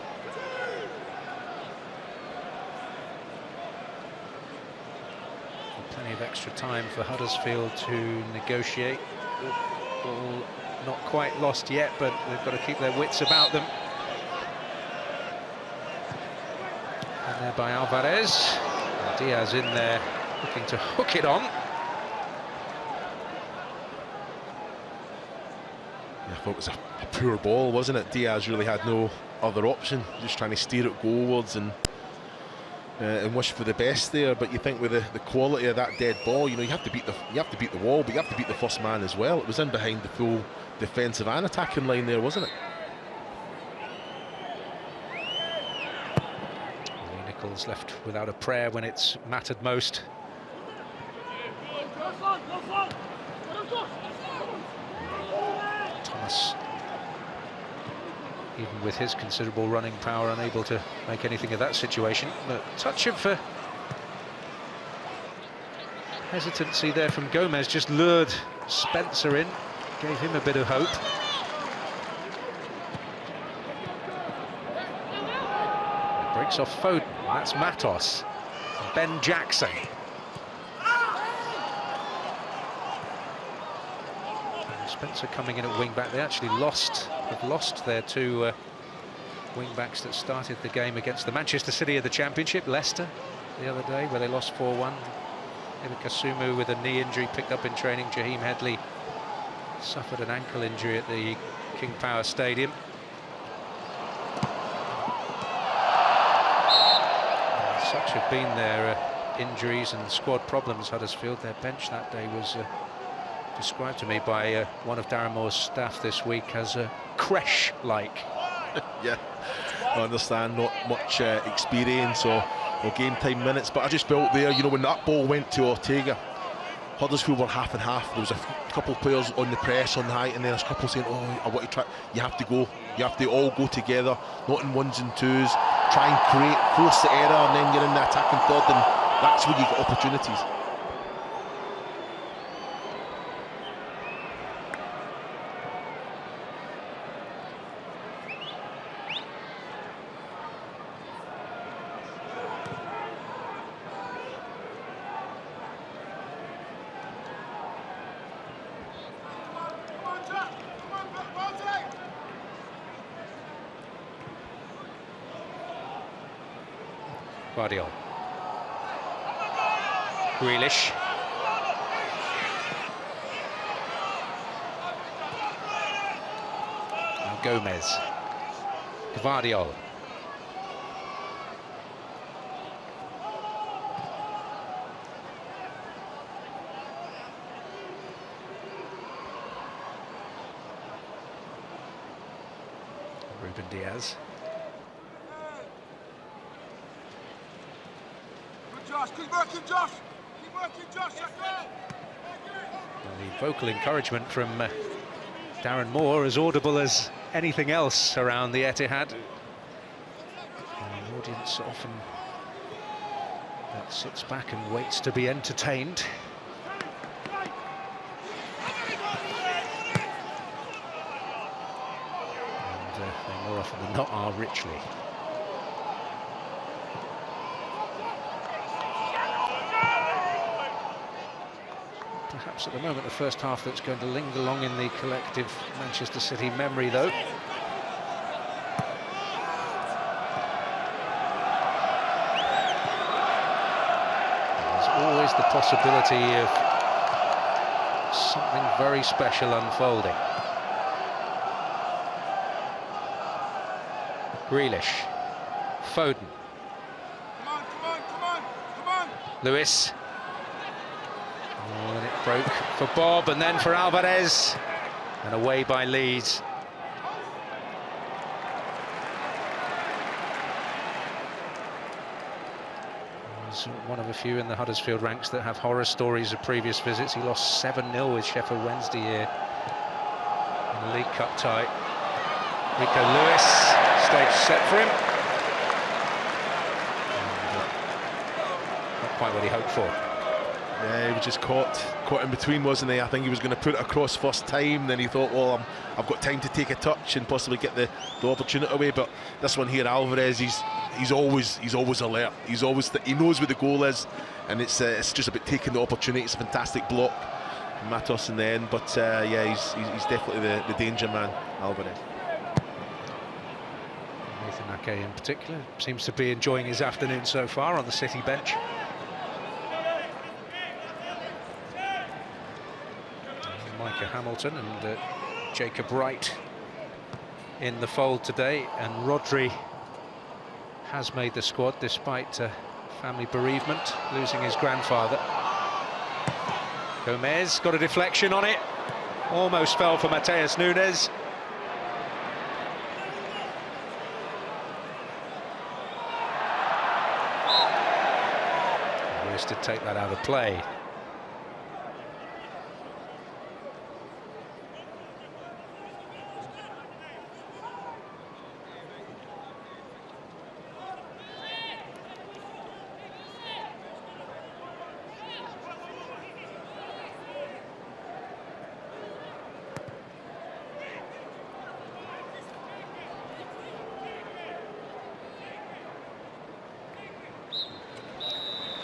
Plenty of extra time for Huddersfield to negotiate. Ball not quite lost yet, but they've got to keep their wits about them. And there by Alvarez. And Diaz in there looking to hook it on. Yeah, I thought it was a poor ball, wasn't it? Diaz really had no other option, just trying to steer it goalwards and wish for the best there. But you think with the quality of that dead ball, you know, you have to beat the wall, but you have to beat the first man as well. It was in behind the full defensive and attacking line there, wasn't it? Nichols left without a prayer when it's mattered most. Thomas, even with his considerable running power, unable to make anything of that situation. But touch of hesitancy there from Gomez, just lured Spencer in, gave him a bit of hope. It breaks off Foden, that's Matos. Ben Jackson. Spencer coming in at wing-back. They actually have lost their two wing-backs that started the game against the Manchester City of the Championship, Leicester, the other day, where they lost 4-1. Ivan Kasumu with a knee injury picked up in training. Jaheim Headley suffered an ankle injury at the King Power Stadium. And such have been their injuries and squad problems, Huddersfield. Their bench that day was described to me by one of Darren Moore's staff this week as creche-like. Yeah, I understand, not much experience or game time minutes, but I just felt there, you know, when that ball went to Ortega, Huddersfield were half and half. There was a couple of players on the press on the height, and then there's a couple saying, oh, I want to try. You have to go, you have to all go together, not in ones and twos, try and force the error, and then you're in the attacking third, and that's where you get opportunities. Guardiola. Grealish. Now Gomez. Guardiola. Ruben Diaz. Good Josh, keep working Josh! Keep working Josh, The vocal encouragement from Darren Moore, as audible as anything else around the Etihad. The audience often sits back and waits to be entertained. And they more often than not are richly. Perhaps at the moment the first half that's going to linger long in the collective Manchester City memory, though. There's always the possibility of something very special unfolding. Grealish, Foden, come on! Lewis. Oh, and it broke for Bob and then for Alvarez, and away by Leeds. He's one of a few in the Huddersfield ranks that have horror stories of previous visits. He lost 7-0 with Sheffield Wednesday here in the League Cup tie. Rico Lewis, stage set for him. And, not quite what he hoped for. Yeah, he was just caught in between, wasn't he? I think he was going to put it across first time, then he thought, well, I've got time to take a touch and possibly get the opportunity away. But this one here, Alvarez, he's always alert. He knows where the goal is, and it's just about taking the opportunity. It's a fantastic block from Matos in the end, but yeah, he's definitely the danger man, Alvarez. Nathan Ake in particular seems to be enjoying his afternoon so far on the City bench. Micah Hamilton and Jacob Wright in the fold today, and Rodri has made the squad despite family bereavement, losing his grandfather. Gomez got a deflection on it, almost fell for Mateus Nunes. Lewis did take that out of play.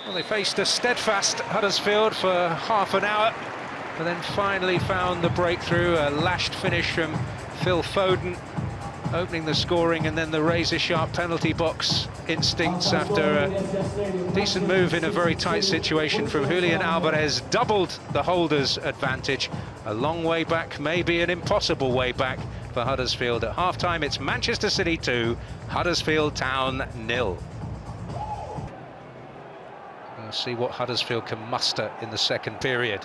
Well, they faced a steadfast Huddersfield for half an hour, but then finally found the breakthrough. A lashed finish from Phil Foden, opening the scoring, and then the razor-sharp penalty box instincts after a decent move in a very tight situation from Julian Alvarez doubled the holders' advantage. A long way back, maybe an impossible way back for Huddersfield. At half-time, it's Manchester City 2, Huddersfield Town 0. We'll see what Huddersfield can muster in the second period.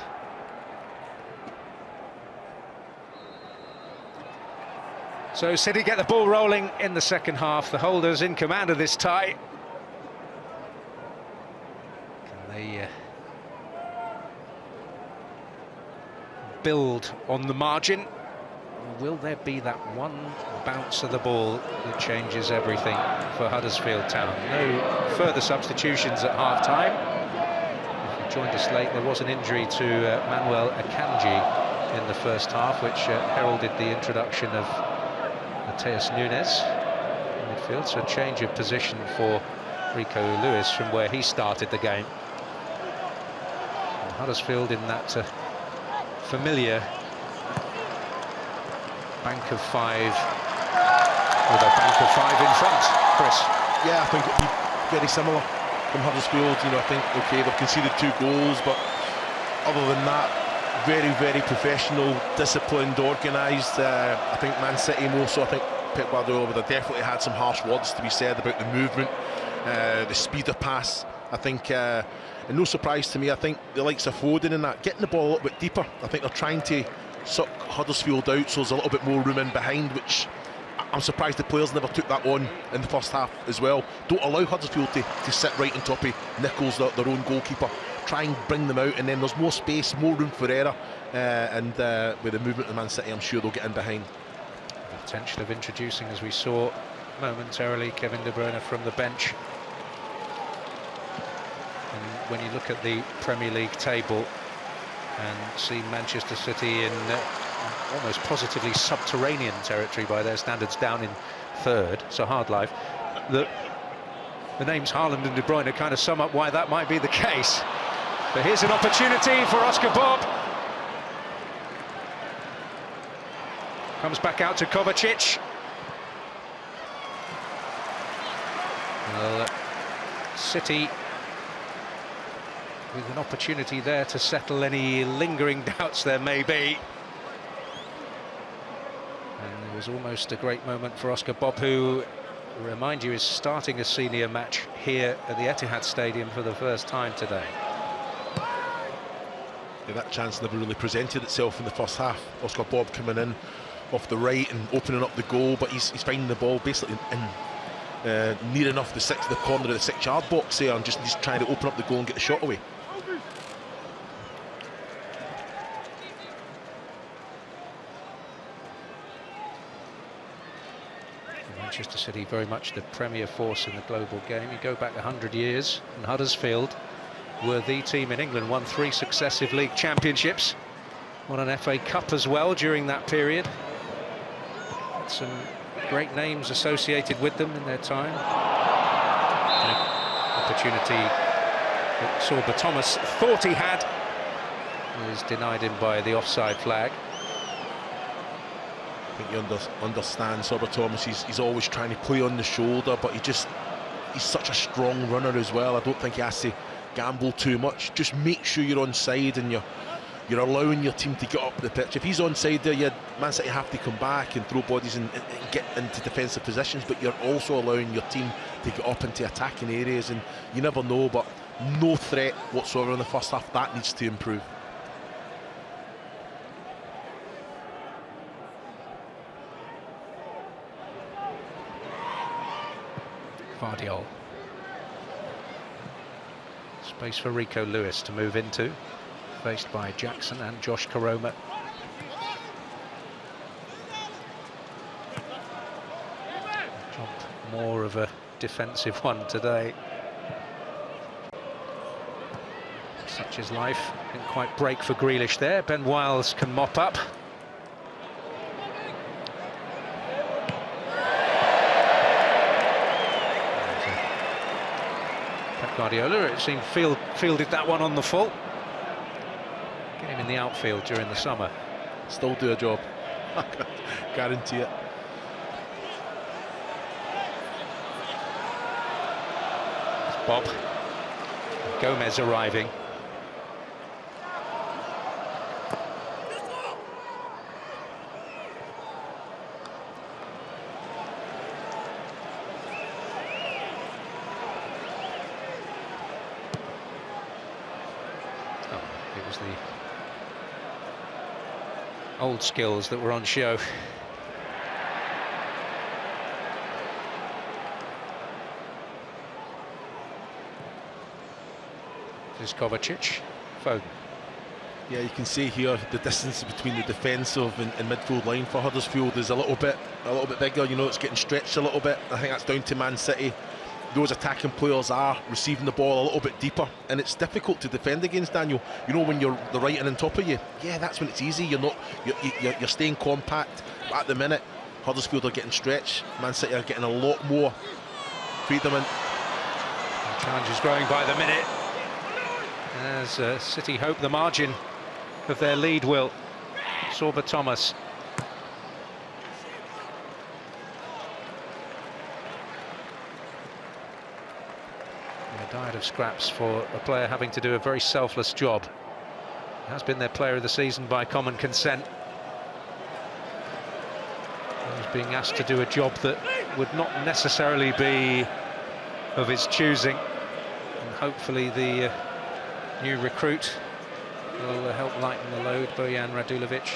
So City get the ball rolling in the second half. The holders in command of this tie. Can they build on the margin? Or will there be that one bounce of the ball that changes everything for Huddersfield Town? No further substitutions at half-time. If you joined us late, there was an injury to Manuel Akanji in the first half, which heralded the introduction of Mateus Nunes in midfield, so a change of position for Rico Lewis from where he started the game. And Huddersfield in that familiar bank of five, with a bank of five in front, Chris. Yeah, I think it'd be very similar from Huddersfield. You know, I think, okay, they've conceded 2 goals, but other than that, very, very professional, disciplined, organised. I think Man City more so. I think Pep Guardiola would have definitely had some harsh words to be said about the movement, the speed of pass. I think, and no surprise to me, I think the likes of Foden and that, getting the ball a little bit deeper. I think they're trying to suck Huddersfield out, so there's a little bit more room in behind, which I'm surprised the players never took that on in the first half as well. Don't allow Huddersfield to sit right on top of Nichols, their own goalkeeper. Try and bring them out, and then there's more space, more room for error, and with the movement of Man City, I'm sure they'll get in behind. The potential of introducing, as we saw momentarily, Kevin De Bruyne from the bench. And when you look at the Premier League table and see Manchester City in almost positively subterranean territory by their standards, down in third, so hard life, the names Haaland and De Bruyne kind of sum up why that might be the case. But here's an opportunity for Oscar Bob. Comes back out to Kovacic. Well, City with an opportunity there to settle any lingering doubts there may be. And there was almost a great moment for Oscar Bob, who, remind you, is starting a senior match here at the Etihad Stadium for the first time today. Yeah, that chance never really presented itself in the first half. Oscar Bob coming in off the right and opening up the goal, but he's finding the ball basically in near enough the corner of the 6-yard box there, and just trying to open up the goal and get the shot away. Manchester City very much the premier force in the global game. You go back 100 years, and Huddersfield were the team in England, won 3 successive league championships, won an FA Cup as well during that period. Some great names associated with them in their time. An opportunity that Sorba Thomas thought he had was denied him by the offside flag. I think you understand Sorba Thomas. He's always trying to play on the shoulder, but he's such a strong runner as well. I don't think he has to gamble too much. Just make sure you're onside and you're allowing your team to get up the pitch. If he's onside there, Man City have to come back and throw bodies and get into defensive positions, but you're also allowing your team to get up into attacking areas, and you never know, but no threat whatsoever in the first half. That needs to improve. Vardiol. Space for Rico Lewis to move into, faced by Jackson and Josh Karoma. Job more of a defensive one today. Such is life. Didn't quite break for Grealish there. Ben Wiles can mop up. Guardiola, it seemed, fielded that one on the full. Get him in the outfield during the summer. Still do a job. Guarantee it. It's Bob. Gomez arriving. It was the old skills that were on show. This is Kovacic. Foden. Yeah, you can see here the distance between the defensive and midfield line for Huddersfield is a little bit bigger. You know, it's getting stretched a little bit. I think that's down to Man City. Those attacking players are receiving the ball a little bit deeper, and it's difficult to defend against, Daniel. You know, when you're the right and on top of you, yeah, that's when it's easy. You're staying compact. But at the minute, Huddersfield are getting stretched. Man City are getting a lot more freedom. And the challenge is growing by the minute, as City hope the margin of their lead will. Sorba Thomas. A diet of scraps for a player having to do a very selfless job. He has been their player of the season by common consent. He's being asked to do a job that would not necessarily be of his choosing, and hopefully the new recruit will help lighten the load. Bojan Radulovic,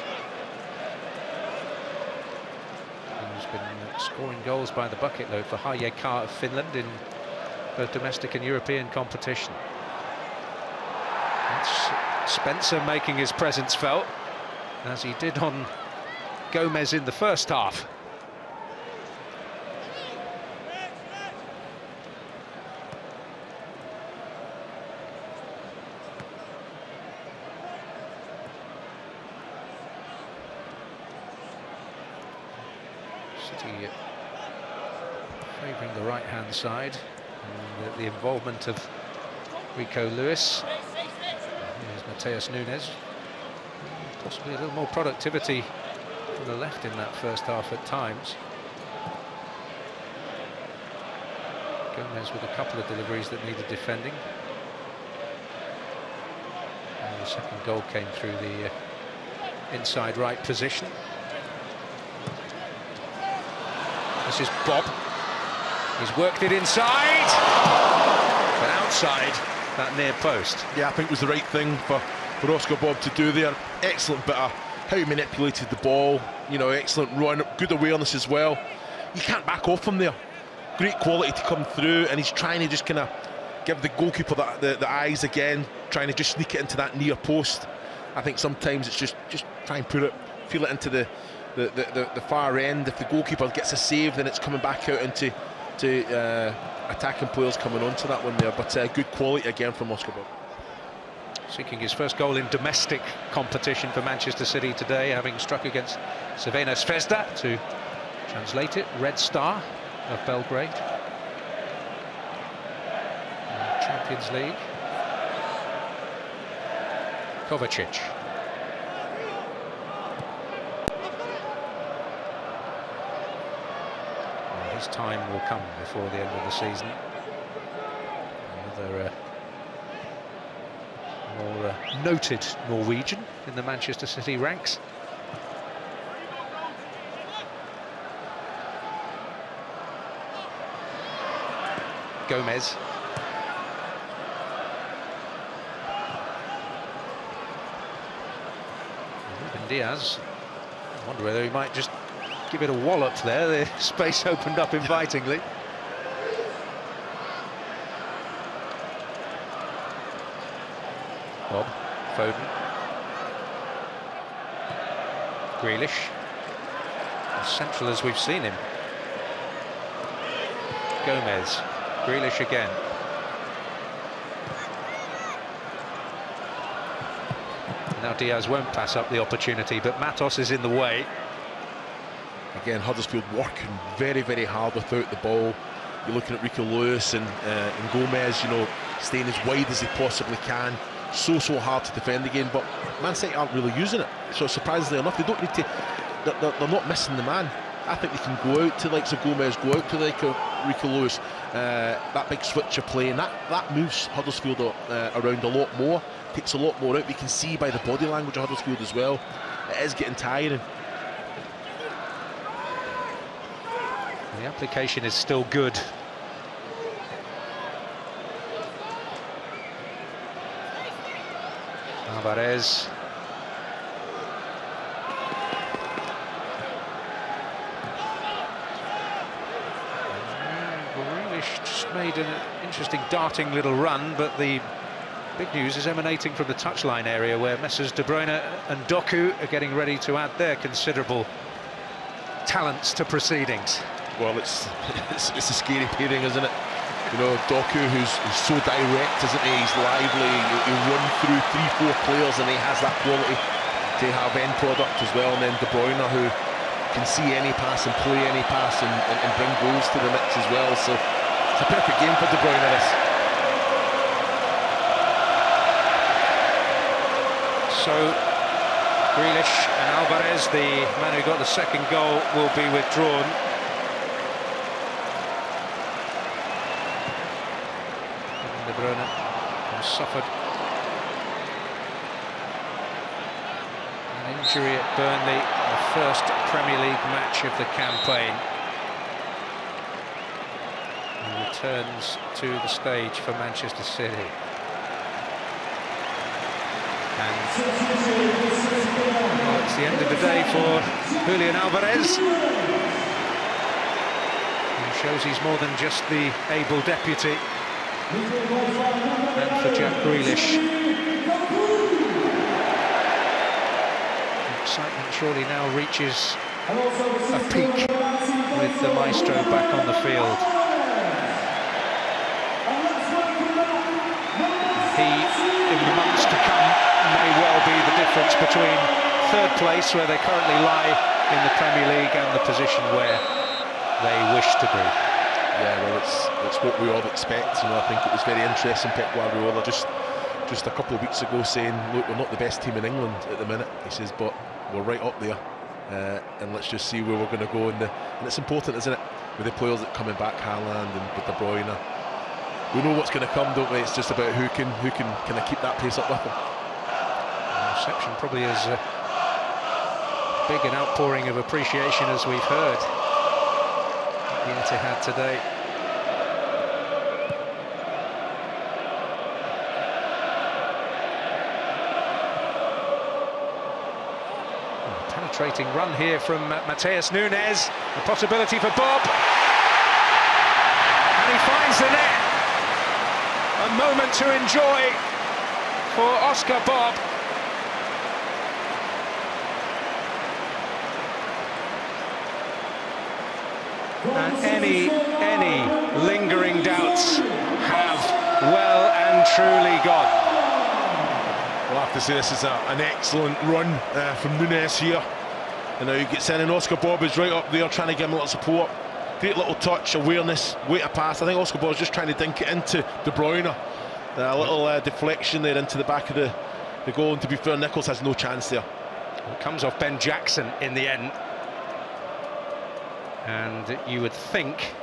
who's been scoring goals by the bucket load for HJK of Finland in both domestic and European competition. That's Spencer making his presence felt, as he did on Gomez in the first half. City favouring the right-hand side, and the involvement of Rico Lewis. Here's Mateus Nunes. Possibly a little more productivity from the left in that first half at times. Gomez with a couple of deliveries that needed defending. And the second goal came through the inside right position. This is Bob. He's worked it inside, but outside that near post. Yeah, I think it was the right thing for Oscar Bob to do there. Excellent bit of how he manipulated the ball, you know, excellent run, good awareness as well. You can't back off from there. Great quality to come through, and he's trying to just kind of give the goalkeeper the eyes again, trying to just sneak it into that near post. I think sometimes it's just try and feel it into the far end. If the goalkeeper gets a save, then it's coming back out into attacking players coming onto that one there. But good quality again from Oscar Bob. Seeking his first goal in domestic competition for Manchester City today, having struck against Crvena Zvezda, to translate it, Red Star of Belgrade. Champions League. Kovacic. Well, his time will come before the end of the season. Another more noted Norwegian in the Manchester City ranks. Gomez. Ruben Diaz. I wonder whether he might just give it a wallop there. The space opened up invitingly. Bob, Foden, Grealish, as central as we've seen him. Gomez, Grealish again. Now Diaz won't pass up the opportunity, but Matos is in the way. Again, Huddersfield working very, very hard without the ball. You're looking at Rico Lewis and Gomez, you know, staying as wide as they possibly can. So hard to defend again, but Man City aren't really using it. So surprisingly enough, they don't need to. They're not missing the man. I think they can go out to the likes of Gomez, go out to the like of Rico Lewis. That big switch of play, and that moves Huddersfield around a lot more. Takes a lot more out. We can see by the body language of Huddersfield as well. It is getting tiring. The application is still good. Alvarez. Grealish just made an interesting darting little run, but the big news is emanating from the touchline area, where Messrs De Bruyne and Doku are getting ready to add their considerable talents to proceedings. Well, it's a scary pairing, isn't it? You know, Doku, who's so direct, isn't he? He's lively, he'll run through 3-4 players, and he has that quality to have end product as well. And then De Bruyne, who can see any pass and play any pass and bring goals to the mix as well. So it's a perfect game for De Bruyne, this. So Grealish and Alvarez, the man who got the second goal, will be withdrawn. De Bruyne has suffered an injury at Burnley, the first Premier League match of the campaign. He returns to the stage for Manchester City. And well, it's the end of the day for Julian Alvarez. Shows he's more than just the able deputy. And for Jack Grealish, excitement surely now reaches a peak with the maestro back on the field. He, in the months to come, may well be the difference between third place, where they currently lie in the Premier League, and the position where they wish to be. Yeah, well, it's what we all expect. You know, I think it was very interesting. Pep Guardiola just a couple of weeks ago saying, look, we're not the best team in England at the minute. He says, but we're right up there, and let's just see where we're going to go. And it's important, isn't it, with the players that are coming back, Haaland and with De Bruyne. We know what's going to come, don't we? It's just about who can kind of keep that pace up with them. The reception probably as big an outpouring of appreciation as we've heard the Etihad today. Penetrating run here from Matheus Nunes, a possibility for Bob, and he finds the net. A moment to enjoy for Oscar Bob. And any lingering doubts have well and truly gone. We'll have to say this is an excellent run from Nunes here. And now he gets in, and Oscar Bob is right up there trying to give him a little support. Great little touch, awareness, way to pass. I think Oscar Bob's just trying to dink it into De Bruyne. A little deflection there into the back of the goal, and to be fair, Nichols has no chance there. It comes off Ben Jackson in the end. And you would think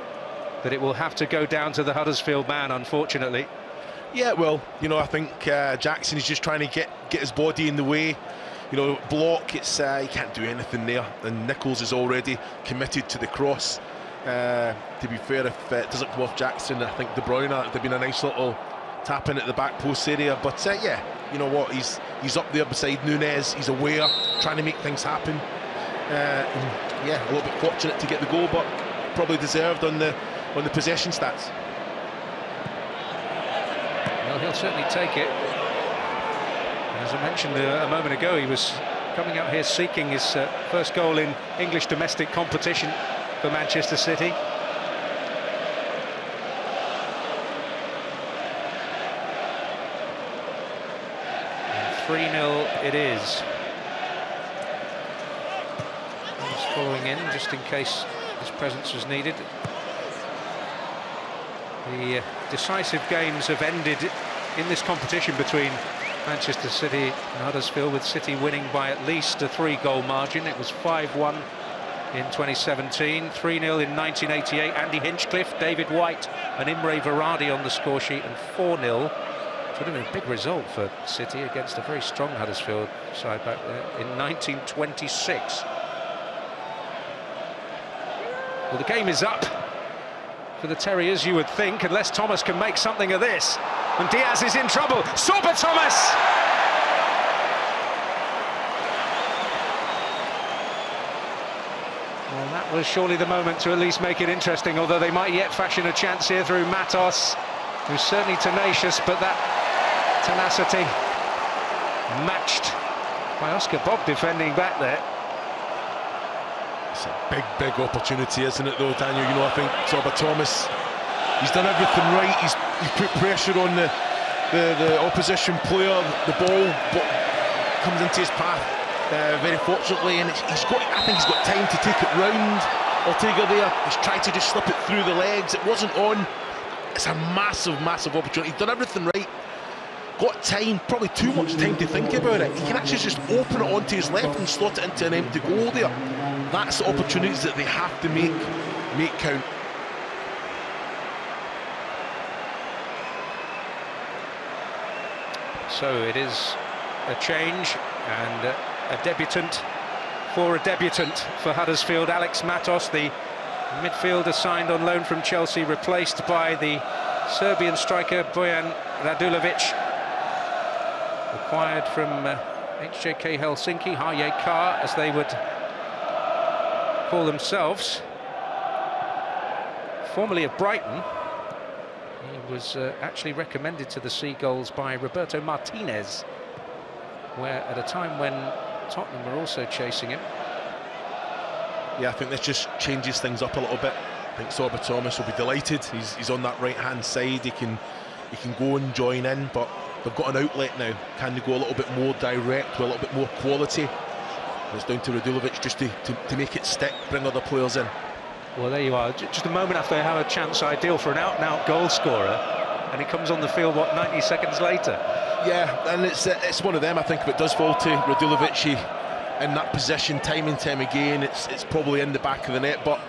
that it will have to go down to the Huddersfield man, unfortunately. Yeah, well, you know, I think Jackson is just trying to get his body in the way. You know, block, he can't do anything there. And Nichols is already committed to the cross. To be fair, if it doesn't come off Jackson, I think De Bruyne, there'd been a nice little tap in at the back post area. But yeah, you know what, he's up there beside Nunes, he's aware, trying to make things happen. Yeah, a little bit fortunate to get the goal, but probably deserved on the possession stats. Well, he'll certainly take it. As I mentioned a moment ago, he was coming out here seeking his first goal in English domestic competition for Manchester City. And 3-0 it is. He's following in just in case his presence was needed. The decisive games have ended in this competition between Manchester City and Huddersfield, with City winning by at least a 3-goal margin. It was 5-1 in 2017, 3-0 in 1988. Andy Hinchcliffe, David White and Imre Varadi on the score sheet, and 4-0. It would have been a big result for City against a very strong Huddersfield side back there in 1926. Well, the game is up for the Terriers, you would think, unless Thomas can make something of this. And Diaz is in trouble. Sorba Thomas! Well, that was surely the moment to at least make it interesting, although they might yet fashion a chance here through Matos, who's certainly tenacious, but that tenacity matched by Oscar Bob defending back there. It's a big opportunity, isn't it, though, Daniel? You know, I think Sorba Thomas, he's done everything right. He's put pressure on the opposition player. The ball comes into his path very fortunately, and I think he's got time to take it round Ortega there. He's tried to just slip it through the legs. It wasn't on. It's a massive opportunity. He's done everything right. Got time, probably too much time to think about it. He can actually just open it onto his left and slot it into an empty goal there. That's the opportunities that they have to make count. So it is a change and a debutant for Huddersfield. Alex Matos, the midfielder signed on loan from Chelsea, replaced by the Serbian striker Bojan Radulovic, acquired from HJK Helsinki, HJK as they would call themselves, formerly of Brighton. He was actually recommended to the Seagulls by Roberto Martinez, where at a time when Tottenham were also chasing him. Yeah, I think this just changes things up a little bit. I think Sorba Thomas will be delighted. He's on that right-hand side. He can go and join in, but they've got an outlet now. Can they go a little bit more direct, with a little bit more quality? It's down to Radulovic just to make it stick, bring other players in. Well, there you are. Just a moment after they have a chance ideal for an out-and-out goal scorer, and he comes on the field, what, 90 seconds later? Yeah, and it's one of them. I think if it does fall to Radulovic in that position time and time again, it's probably in the back of the net. But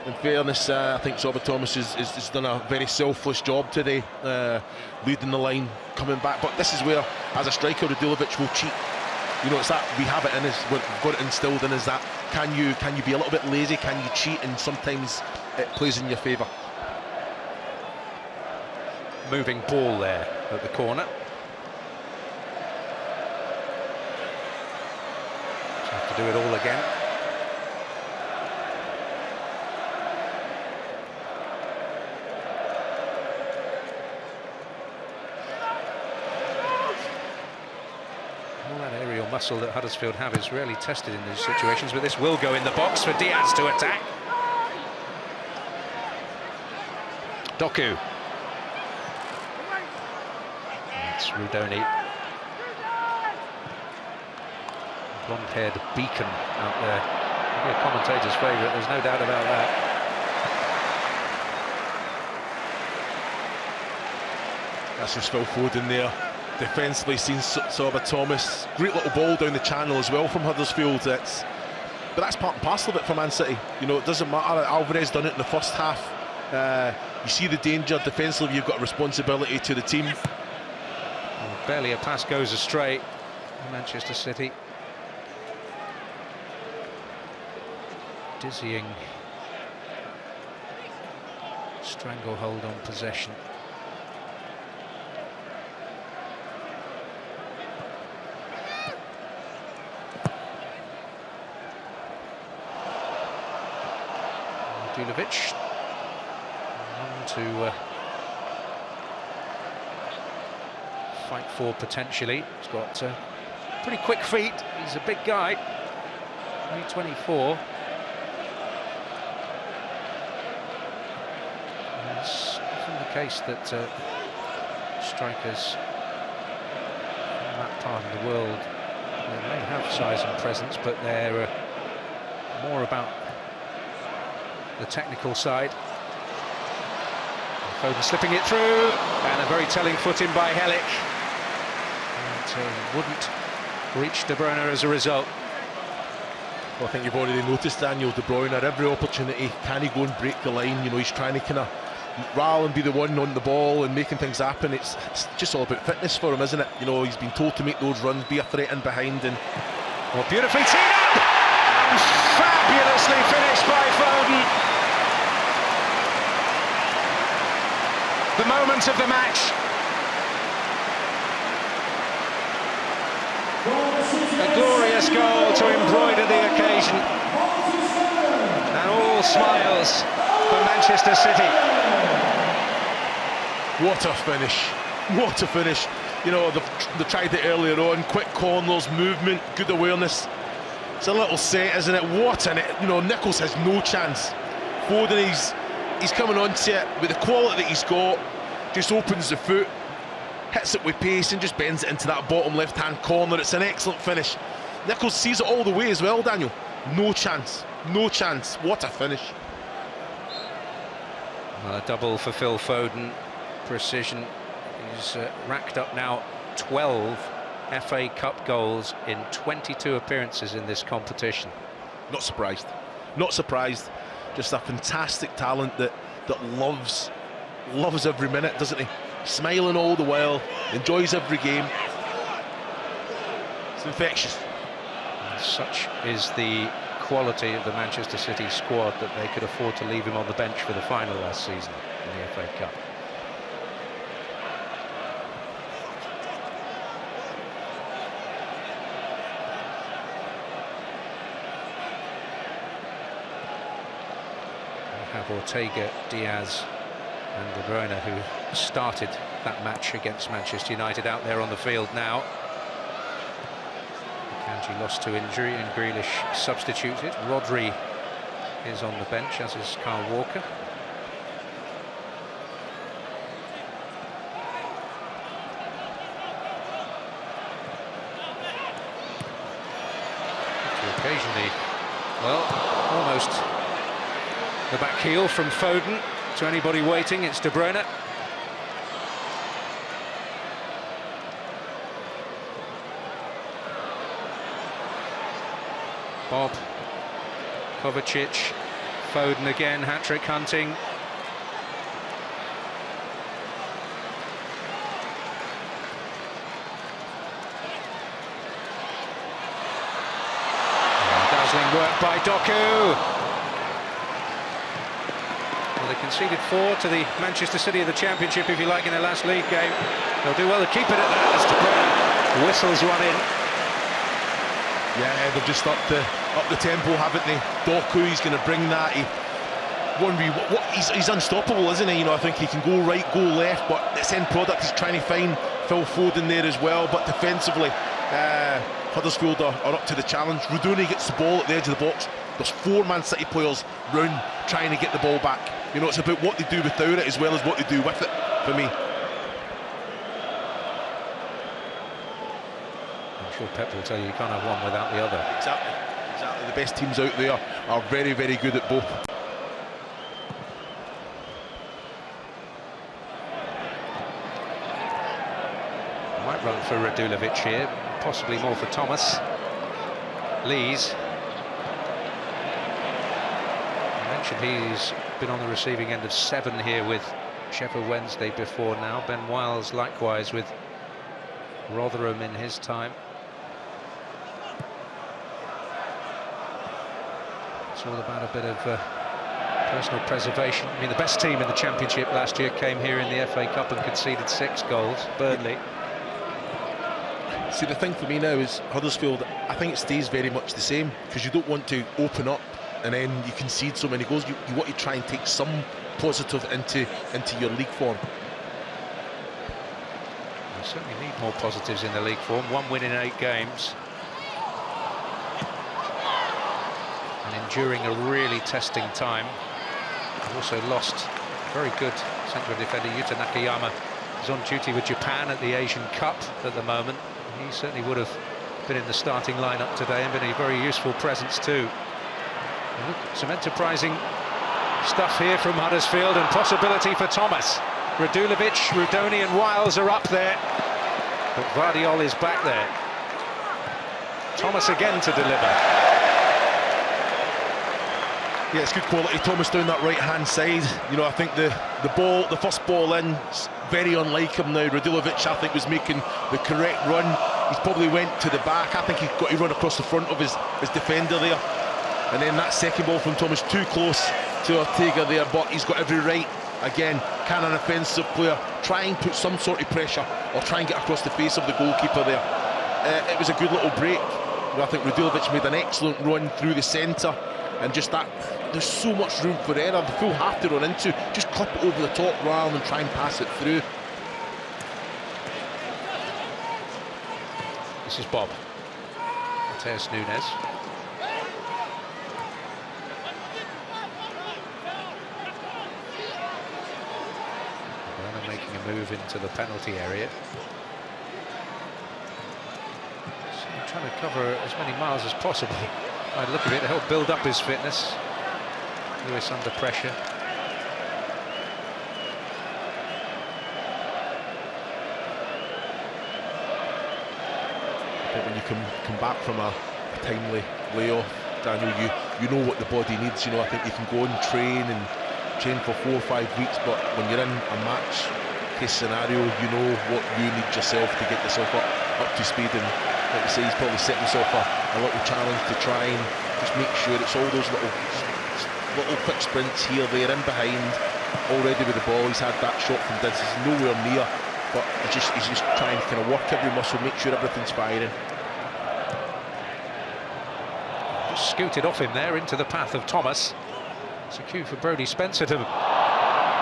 in fairness, I think Sorba Thomas has done a very selfless job today, leading the line, coming back. But this is where, as a striker, Radulovic will cheat. You know, it's that we have it in us, we've got it instilled in us, that can you be a little bit lazy, can you cheat, and sometimes it plays in your favour. Moving ball there at the corner. Just have to do it all again. Muscle that Huddersfield have is rarely tested in these situations, but this will go in the box for Diaz to attack. Doku. It's Rudoni. Blonde-haired beacon out there. Maybe a commentator's favourite, there's no doubt about that. That's just Phil Foden there. Defensively seen Sorba Thomas. Great little ball down the channel as well from Huddersfield. But that's part and parcel of it for Man City. You know, it doesn't matter. Alvarez done it in the first half. You see the danger. Defensively, you've got a responsibility to the team. Well, barely a pass goes astray. Manchester City. Dizzying stranglehold on possession. Radulovic on to fight for potentially. He's got pretty quick feet. He's a big guy. Only 24. And it's often the case that strikers from that part of the world, they may have size and presence, but they're more about the technical side. Foden slipping it through, and a very telling foot in by Helik. And wouldn't reach De Bruyne as a result. Well, I think you've already noticed Daniel De Bruyne at every opportunity. Can he go and break the line? You know, he's trying to kind of rather than be the one on the ball and making things happen. It's just all about fitness for him, isn't it? You know, he's been told to make those runs, be a threat in behind, and well, beautifully teed up and fabulously finished by Foden. The moment of the match. A glorious goal to embroider the occasion. And all smiles for Manchester City. What a finish. What a finish. You know, they tried it earlier on. Quick corners, movement, good awareness. It's a little set, isn't it? What in it? You know, Nichols has no chance. Foden, he's coming onto it with the quality that he's got, just opens the foot, hits it with pace and just bends it into that bottom left-hand corner. It's an excellent finish. Nichols sees it all the way as well, Daniel. No chance, no chance. What a finish. Well, a double for Phil Foden. Precision. He's racked up now 12 FA Cup goals in 22 appearances in this competition. Not surprised. Not surprised. Just a fantastic talent that loves every minute, doesn't he? Smiling all the while, enjoys every game. It's infectious. And such is the quality of the Manchester City squad that they could afford to leave him on the bench for the final last season in the FA Cup. have Ortega, Diaz and De Bruyne, who started that match against Manchester United, out there on the field now. Kanji lost to injury and Grealish substituted. Rodri is on the bench, as is Kyle Walker. Occasionally, well, almost the back heel from Foden. To anybody waiting, it's De Bruyne. Bob, Kovacic, Foden again, hat-trick hunting. Dazzling work by Doku. Well, they conceded 4 to the Manchester City of the Championship, if you like, in their last league game. They'll do well to keep it at that as De Bruyne whistles one in. Yeah, they've just upped the tempo, haven't they? Doku, he's going to bring that. He's unstoppable, isn't he? You know, I think he can go right, go left, but its end product is trying to find Phil Foden there as well. But defensively, Huddersfield are up to the challenge. Rudoni gets the ball at the edge of the box. There's 4 Man City players round trying to get the ball back. You know, it's about what they do without it as well as what they do with it, for me. I'm sure Pep will tell you can't have one without the other. Exactly. The best teams out there are very, very good at both. Might run for Radulovic here, possibly more for Thomas. Lees. I mentioned he's been on the receiving end of 7 here with Sheffield Wednesday before now. Ben Wiles likewise with Rotherham in his time. It's all about a bit of personal preservation. I mean, the best team in the Championship last year came here in the FA Cup and conceded 6 goals, Burnley. See, the thing for me now is Huddersfield, I think it stays very much the same, because you don't want to open up and then you concede so many goals. You want to try and take some positive into your league form. You certainly need more positives in the league form. 1 win in 8 games. And enduring a really testing time. They've also lost a very good central defender, Yuta Nakayama. He's on duty with Japan at the Asian Cup at the moment. He certainly would have been in the starting lineup today and been a very useful presence too. Some enterprising stuff here from Huddersfield, and possibility for Thomas. Radulovic, Rudoni and Wiles are up there, but Vardiol is back there. Thomas again to deliver. Yeah, it's good quality. Thomas down that right-hand side. You know, I think the first ball in, it's very unlike him now. Radulovic, I think, was making the correct run. He's probably went to the back. I think he got to run across the front of his defender there. And then that second ball from Thomas, too close to Ortega there, but he's got every right. Again, can an offensive player try and put some sort of pressure or try and get across the face of the goalkeeper there? It was a good little break. I think Radulovic made an excellent run through the centre, and just that, there's so much room for error. The full have to run into, just clip it over the top rather than try and pass it through. This is Bob. Mateus Nunes. Making a move into the penalty area. So trying to cover as many miles as possible. By the look of it, to help build up his fitness. Lewis under pressure. But when you come back from a timely layoff, Daniel, you know what the body needs. You know, I think you can go and train for 4 or 5 weeks, but when you're in a match case scenario, you know what you need yourself to get yourself up to speed. And like you say, he's probably setting himself a little challenge to try and just make sure it's all those little quick sprints here, there, in behind, already with the ball. He's had that shot from distance, nowhere near, but he's just trying to kind of work every muscle, make sure everything's firing. Just scooted off him there into the path of Thomas. It's a cue for Brodie Spencer to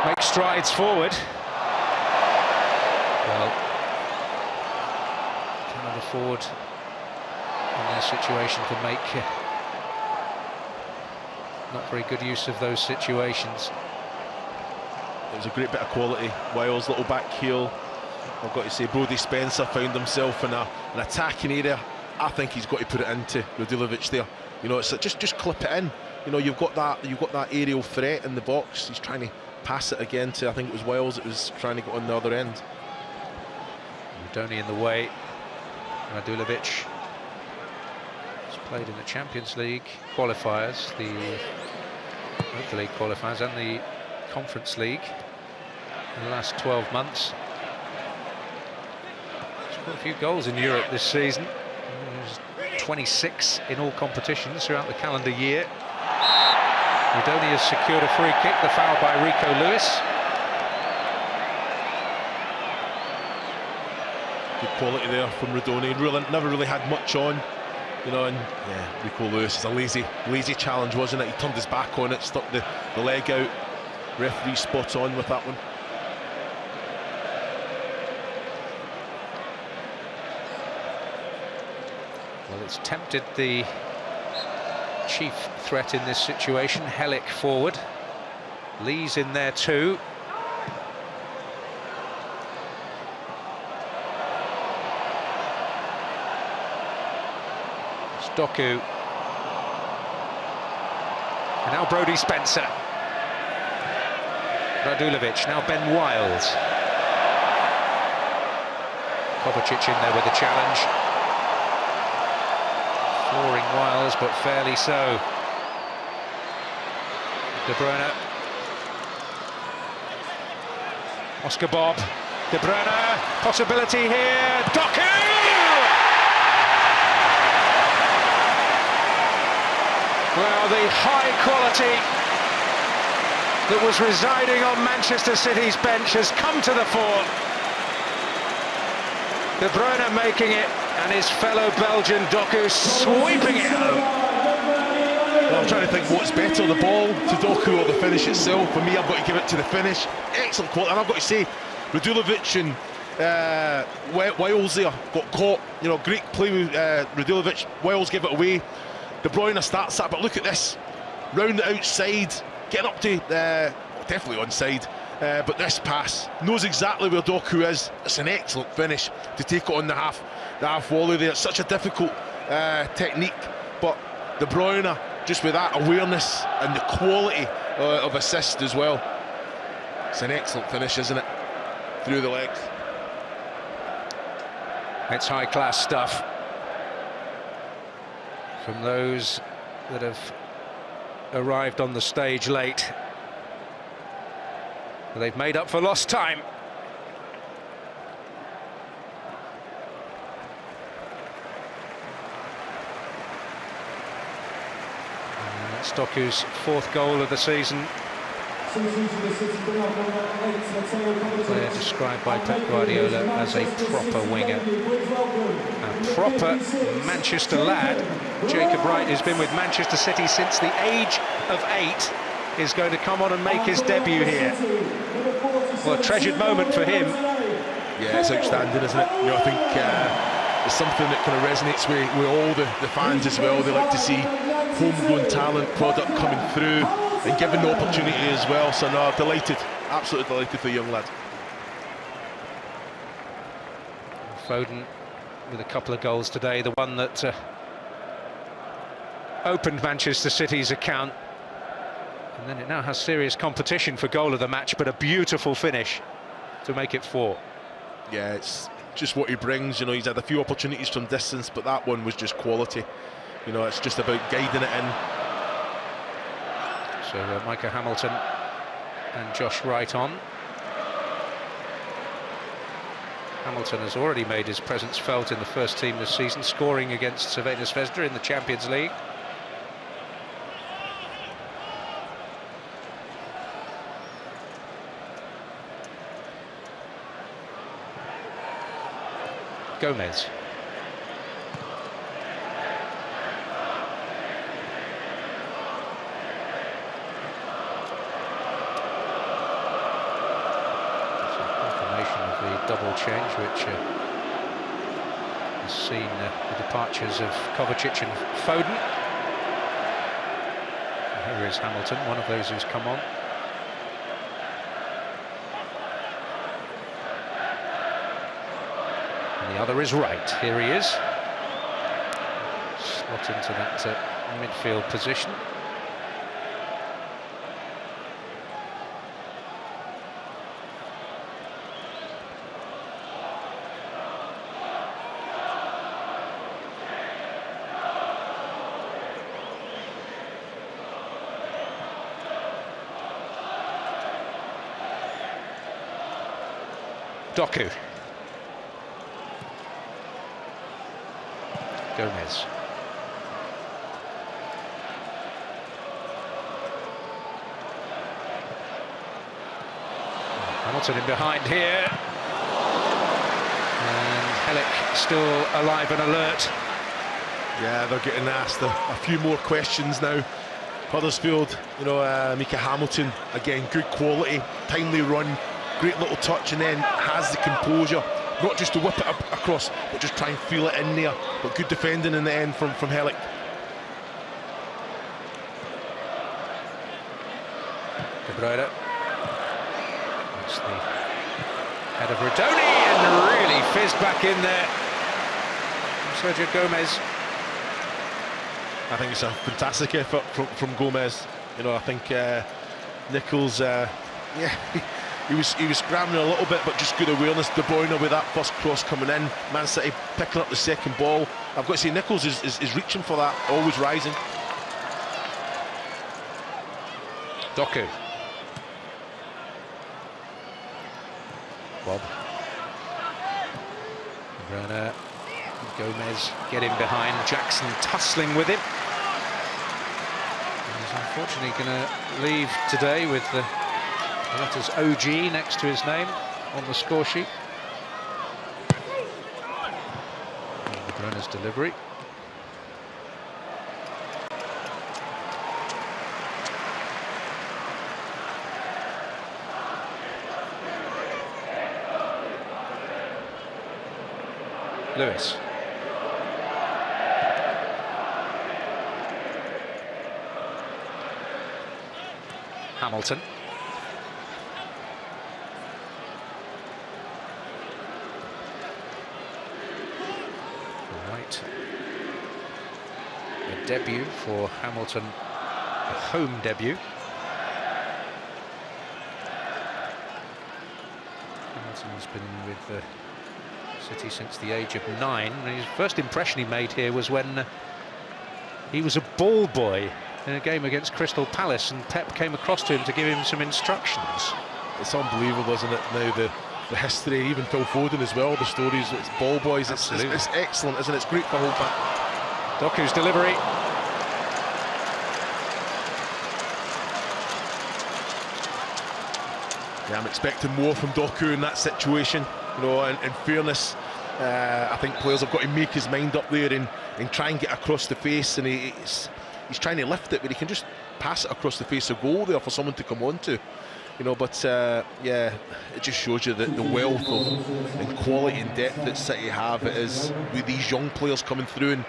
make strides forward. Well, cannot afford in their situation to make not very good use of those situations. It was a great bit of quality. Wales, little back heel. I've got to say, Brodie Spencer found himself in an attacking area. I think he's got to put it into Radulovic there. You know, it's like, just clip it in. You know, you've got that aerial threat in the box. He's trying to pass it again to, I think it was Wales that was trying to get on the other end. Rudoni in the way. Radulovic has played in the Champions League qualifiers, the Europa League qualifiers and the Conference League in the last 12 months. Scored a few goals in Europe this season. There's 26 in all competitions throughout the calendar year. Rudoni has secured a free kick, the foul by Rico Lewis. Good quality there from Rudoni. Never really had much on, you know, and yeah, Rico Lewis is a lazy challenge, wasn't it? He turned his back on it, stuck the leg out. Referee spot on with that one. Well, it's tempted the chief threat in this situation, Helik forward. Lee's in there too. It's Doku. And now Brodie Spencer. Radulovic, now Ben Wiles. Kovacic in there with a challenge. Flooring Wiles, but fairly so. De Bruyne. Oscar Bob. De Bruyne, possibility here. Doku! Well, the high quality that was residing on Manchester City's bench has come to the fore. De Bruyne making it, and his fellow Belgian Doku sweeping it home. Well, I'm trying to think what's better, the ball to Doku or the finish itself. For me, I've got to give it to the finish. Excellent quality, and I've got to say, Radulovic and Wales there got caught. You know, great play with Radulovic. Wales gave it away. De Bruyne starts that, but look at this. Round the outside, getting up to, definitely onside. But this pass, knows exactly where Doku is. It's an excellent finish to take it on the half volley there. It's such a difficult technique, but De Bruyne, just with that awareness and the quality of assist as well. It's an excellent finish, isn't it? Through the legs. It's high-class stuff from those that have arrived on the stage late. They've made up for lost time. And that's Doku's fourth goal of the season. Player described by Pep Guardiola as a proper winger. A proper Manchester lad. Jacob Wright, who's been with Manchester City since the age of 8, is going to come on and make his debut here. Well, a treasured moment for him. Yeah, it's outstanding, isn't it? You know, I think it's something that kind of resonates with all the fans as well. They like to see homegrown talent, product coming through and given the opportunity as well. So no, delighted, absolutely delighted for the young lad. Foden with a couple of goals today, the one that opened Manchester City's account, and then it now has serious competition for goal of the match, but a beautiful finish to make it 4. Yeah, it's just what he brings. You know, he's had a few opportunities from distance, but that one was just quality. You know, it's just about guiding it in. So Micah Hamilton and Josh Wright on. Hamilton has already made his presence felt in the first team this season, scoring against Crvena Zvezda in the Champions League. Gomez. double change, which has seen the departures of Kovacic and Foden. And here is Hamilton, one of those who's come on. And the other is Wright. Here he is. Slot into that midfield position. Doku. Gomez. Hamilton in behind here. And Helic still alive and alert. Yeah, they're getting asked a few more questions now. Huddersfield, you know, Mika Hamilton, again, good quality, timely run, great little touch, and then has the composure, not just to whip it up across, but just try and feel it in there. But good defending in the end from Helic. De Bruyne. That's the head of Rodoni, and really fizzed back in there. Sergio Gomez. I think it's a fantastic effort from Gomez. You know, I think Nichols, yeah, he was scrambling a little bit, but just good awareness. De Bruyne with that first cross coming in. Man City picking up the second ball. I've got to say, Nichols is reaching for that, always rising. Doku. Bob. Bruyne. Gomez getting behind. Jackson tussling with him. He's unfortunately going to leave today with the letters OG next to his name on the score sheet. De Bruyne's delivery. Lewis. Hamilton. Right. A debut for Hamilton, a home debut. Hamilton's been with the City since the age of 9. And his first impression he made here was when he was a ball boy in a game against Crystal Palace, and Pep came across to him to give him some instructions. It's unbelievable, isn't it? Now the history, even Phil Foden as well, the stories, it's ball boys, it's excellent, isn't it? It's great for whole back. Doku's delivery. Yeah, I'm expecting more from Doku in that situation. You know, in fairness, I think players have got to make his mind up there and try and get across the face, and he's trying to lift it, but he can just pass it across the face of goal there for someone to come on to. You know, but yeah, it just shows you that the wealth of and quality and depth that City have. It is with these young players coming through, and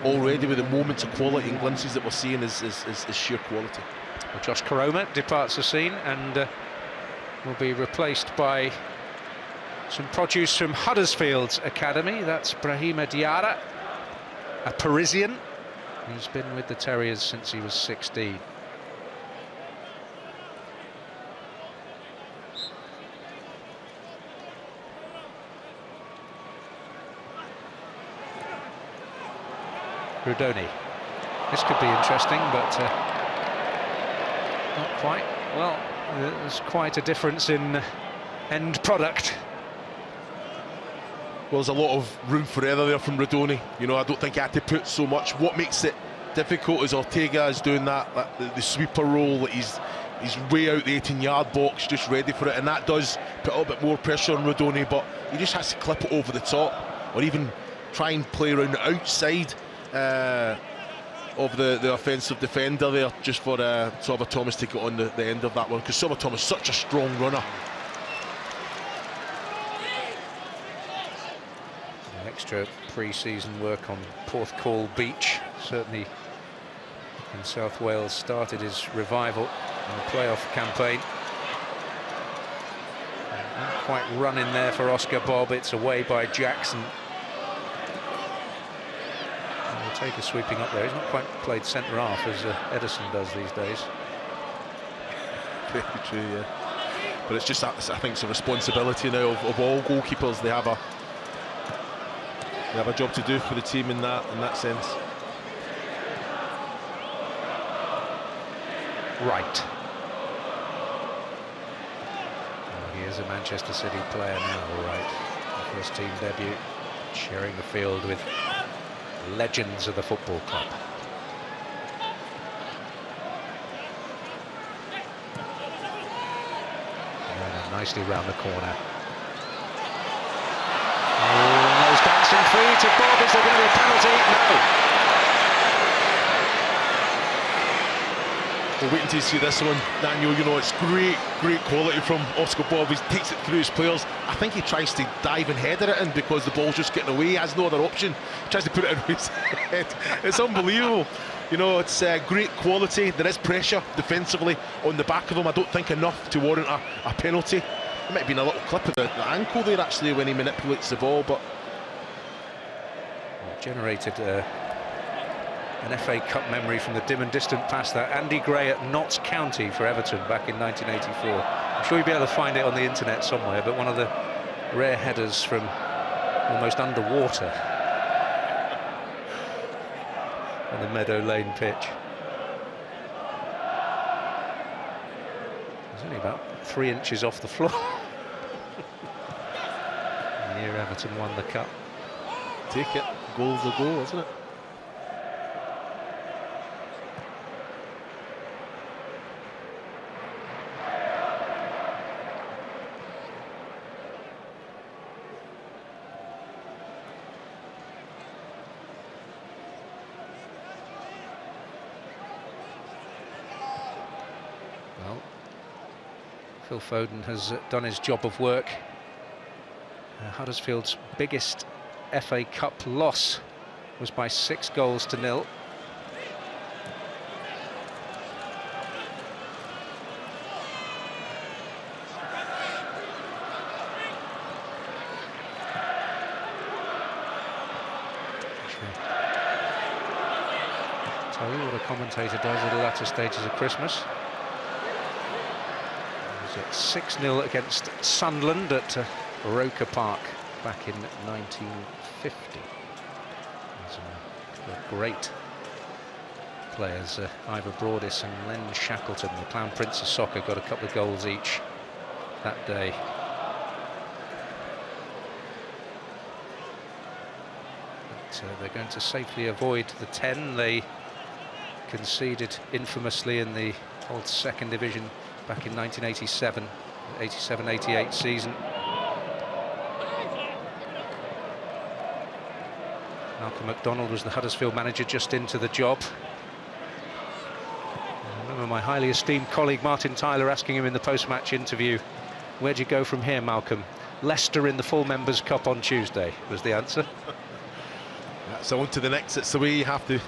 already with the moments of quality and glimpses that we're seeing is sheer quality. Well, Josh Koroma departs the scene and will be replaced by some produce from Huddersfield's academy. That's Brahima Diarra, a Parisian who's been with the Terriers since he was 16. Rodoni. This could be interesting, but not quite. Well, there's quite a difference in end product. Well, there's a lot of room for error there from Rodoni. You know, I don't think he had to put so much. What makes it difficult is Ortega is doing the sweeper role. That he's way out the 18-yard box, just ready for it, and that does put a little bit more pressure on Rodoni. But he just has to clip it over the top, or even try and play around the outside of the offensive defender there, just for Silva Thomas to get on the end of that one, because Silva Thomas is such a strong runner. extra pre-season work on Porthcawl Beach. Certainly in South Wales started his revival in the playoff campaign. Not quite run in there for Oscar Bob. It's away by Jackson. He'll take a sweeping up there. He's not quite played centre half as Ederson does these days. Very true, yeah. But it's just, I think it's a responsibility now of all goalkeepers. They have a job to do for the team in that sense. Right. Oh, he is a Manchester City player now, all right. First team debut, sharing the field with legends of the football club. Nicely round the corner. Oh, those dancing feet of Bob. Is there going to be a penalty? No. We're waiting to see this one, Daniel. You know, it's great quality from Oscar Bob. He takes it through his players. I think he tries to dive and header it in because the ball's just getting away. He has no other option. He tries to put it in his head. It's unbelievable. You know, it's great quality. There is pressure defensively on the back of him. I don't think enough to warrant a penalty. There might have been a little clip of the ankle there actually when he manipulates the ball, but generated an FA Cup memory from the dim and distant past. That Andy Gray at Notts County for Everton back in 1984. I'm sure you'll be able to find it on the internet somewhere, but one of the rare headers from almost underwater on the Meadow Lane pitch. It's only about 3 inches off the floor. The year Everton won the cup. take it. Goal's a goal, isn't it? Phil Foden has done his job of work. Huddersfield's biggest FA Cup loss was by 6 goals to 0. Tell you what a commentator does at the latter stages of Christmas. 6-0 against Sunderland at Roker Park back in 1950. There's a great players, Ivor Broadis and Len Shackleton, the Clown Prince of Soccer, got a couple of goals each that day. But they're going to safely avoid the 10 they conceded infamously in the old second division back in 1987, 87-88 season. Malcolm MacDonald was the Huddersfield manager just into the job. I remember my highly esteemed colleague Martin Tyler asking him in the post-match interview, "Where'd you go from here, Malcolm?" "Leicester in the Full Members' Cup on Tuesday," was the answer. So on to the next, it's the way you have to.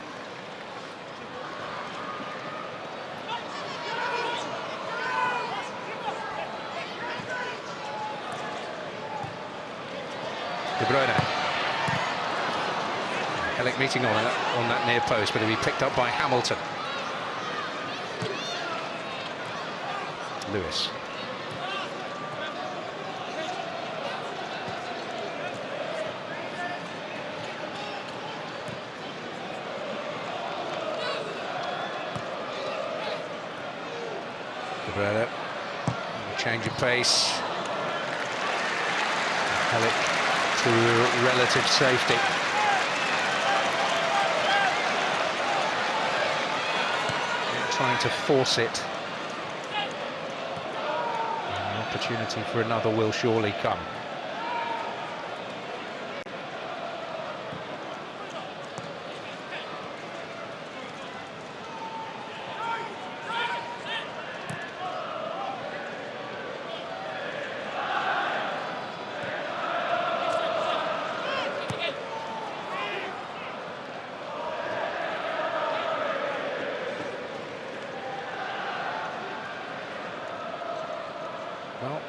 De Bruyne. Hellick meeting on that near post, but he'll be picked up by Hamilton. Lewis. De Bruyne. Change of pace. Hellick to relative safety. Trying to force it. An opportunity for another will surely come. Well,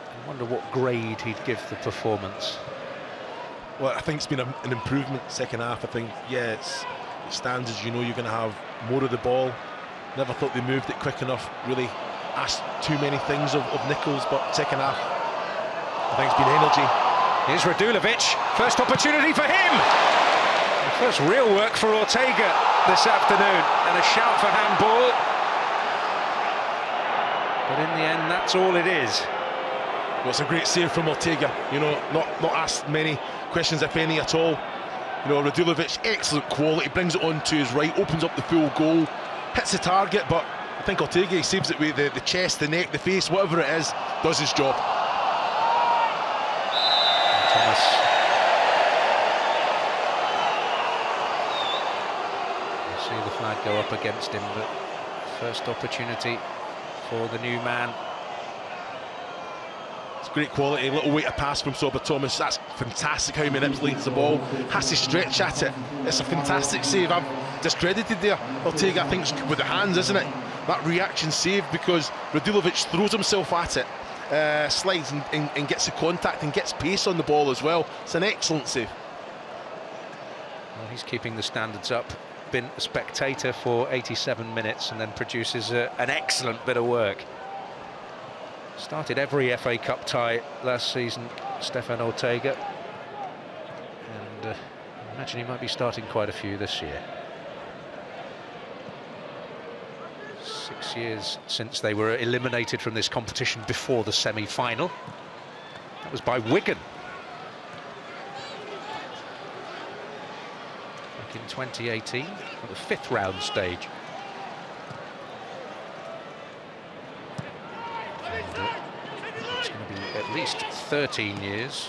I wonder what grade he'd give the performance. Well, I think it's been an improvement second half. I think, yeah, it stands as you know you're going to have more of the ball. Never thought they moved it quick enough, really asked too many things of Nichols, but second half, I think it's been energy. Here's Radulovic, first opportunity for him! The first real work for Ortega this afternoon, and a shout for handball. But in the end, that's all it is. Well, it's a great save from Ortega, you know, not asked many questions, if any, at all. You know, Radulovic, excellent quality, brings it on to his right, opens up the full goal, hits the target, but I think Ortega saves it with the chest, the neck, the face, whatever it is, does his job. And Thomas. You see the flag go up against him, but first opportunity for the new man. Great quality, little weight of pass from Sober Thomas. That's fantastic how he manipulates the ball, has to stretch at it. It's a fantastic save. I'm discredited there, Ortega, I think, with the hands, isn't it? That reaction save, because Radulovic throws himself at it, slides and gets the contact and gets pace on the ball as well. It's an excellent save. Well, he's keeping the standards up. Been a spectator for 87 minutes and then produces an excellent bit of work. Started every FA Cup tie last season, Stefan Ortega, and I imagine he might be starting quite a few this year. 6 years since they were eliminated from this competition before the semi-final. That was by Wigan. Back in 2018, at the 5th round stage. It's going to be at least 13 years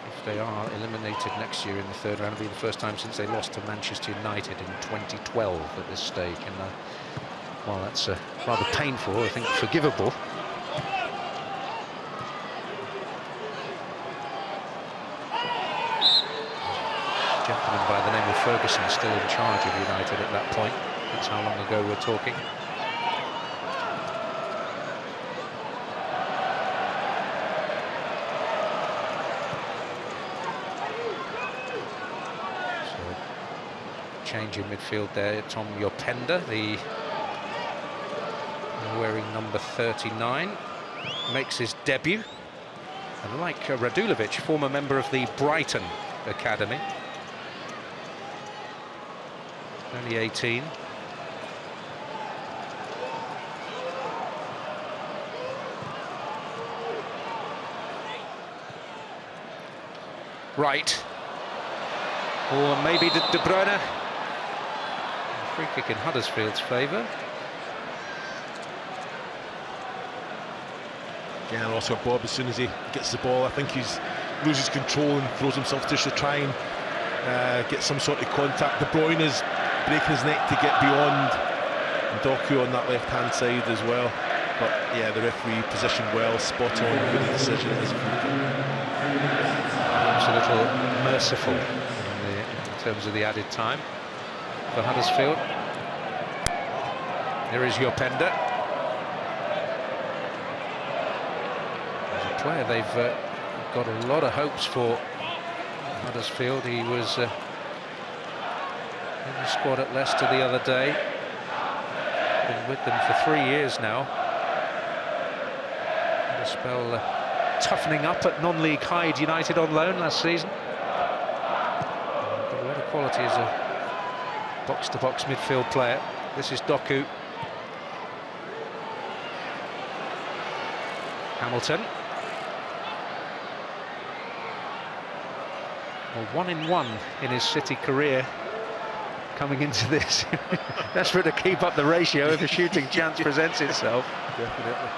if they are eliminated next year in the 3rd round. It'll be the first time since they lost to Manchester United in 2012 at this stage, and while that's rather painful, I think forgivable. A gentleman by the name of Ferguson still in charge of United at that point. That's how long ago we're talking. Change in midfield there. Tom Yopenda, wearing number 39, makes his debut. And like Radulovic, former member of the Brighton Academy, only 18. Right. Or maybe De Bruyne. Free kick in Huddersfield's favour. Yeah, and also Bob, as soon as he gets the ball, I think he loses control and throws himself just to try and get some sort of contact. De Bruyne is breaking his neck to get beyond, and Doku on that left-hand side as well. But yeah, the referee positioned well, spot on with the decision. It's a little merciful in terms of the added time for Huddersfield. There is Yopenda. As a player they've got a lot of hopes for. Huddersfield, he was in the squad at Leicester the other day. Been with them for 3 years now. Had a spell toughening up at non-league Hyde United on loan last season. Got a lot of quality as a box-to-box midfield player. This is Doku. Hamilton. Well, 1-in-1 in his City career coming into this. Desperate to keep up the ratio if a shooting chance presents itself. definitely.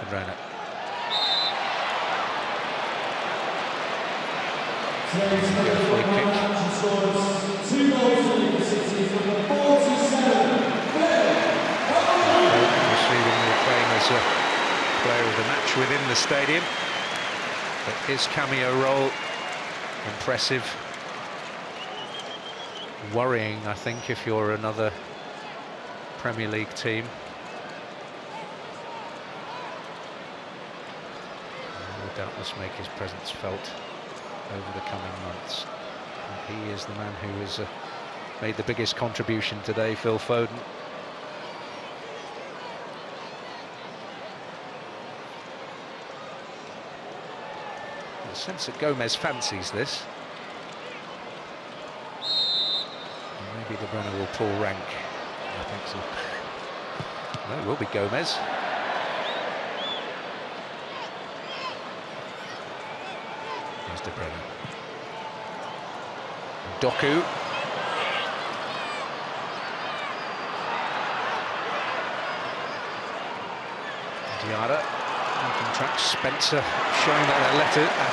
And ran it. Free kick. As a player of the match within the stadium, but his cameo role impressive. worrying, I think, if you're another Premier League team. He will doubtless make his presence felt over the coming months. And he is the man who has made the biggest contribution today, Phil Foden. I sense that Gomez fancies this. And maybe De Bruyne will pull rank. I think so. No, it will be Gomez. Here's De Bruyne. Doku. Diarra. Making tracks. Spencer showing that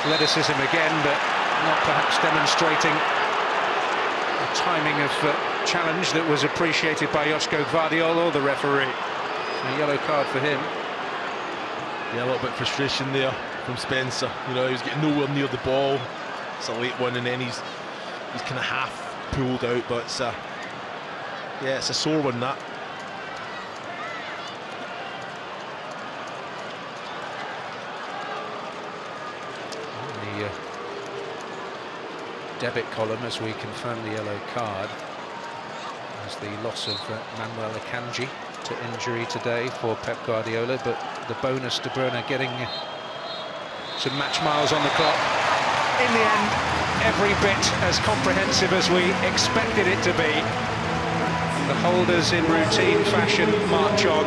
athleticism again, but not perhaps demonstrating the timing of challenge that was appreciated by Joško Gvardiol, the referee. A yellow card for him. Yeah, a little bit of frustration there from Spencer. You know, he was getting nowhere near the ball. It's a late one, and then he's kind of half pulled out, but it's yeah, it's a sore one, that. The debit column, as we confirm the yellow card, is the loss of Manuel Akanji to injury today for Pep Guardiola, but the bonus, De Bruyne getting some match miles on the clock. In the end, every bit as comprehensive as we expected it to be. The holders in routine fashion march on.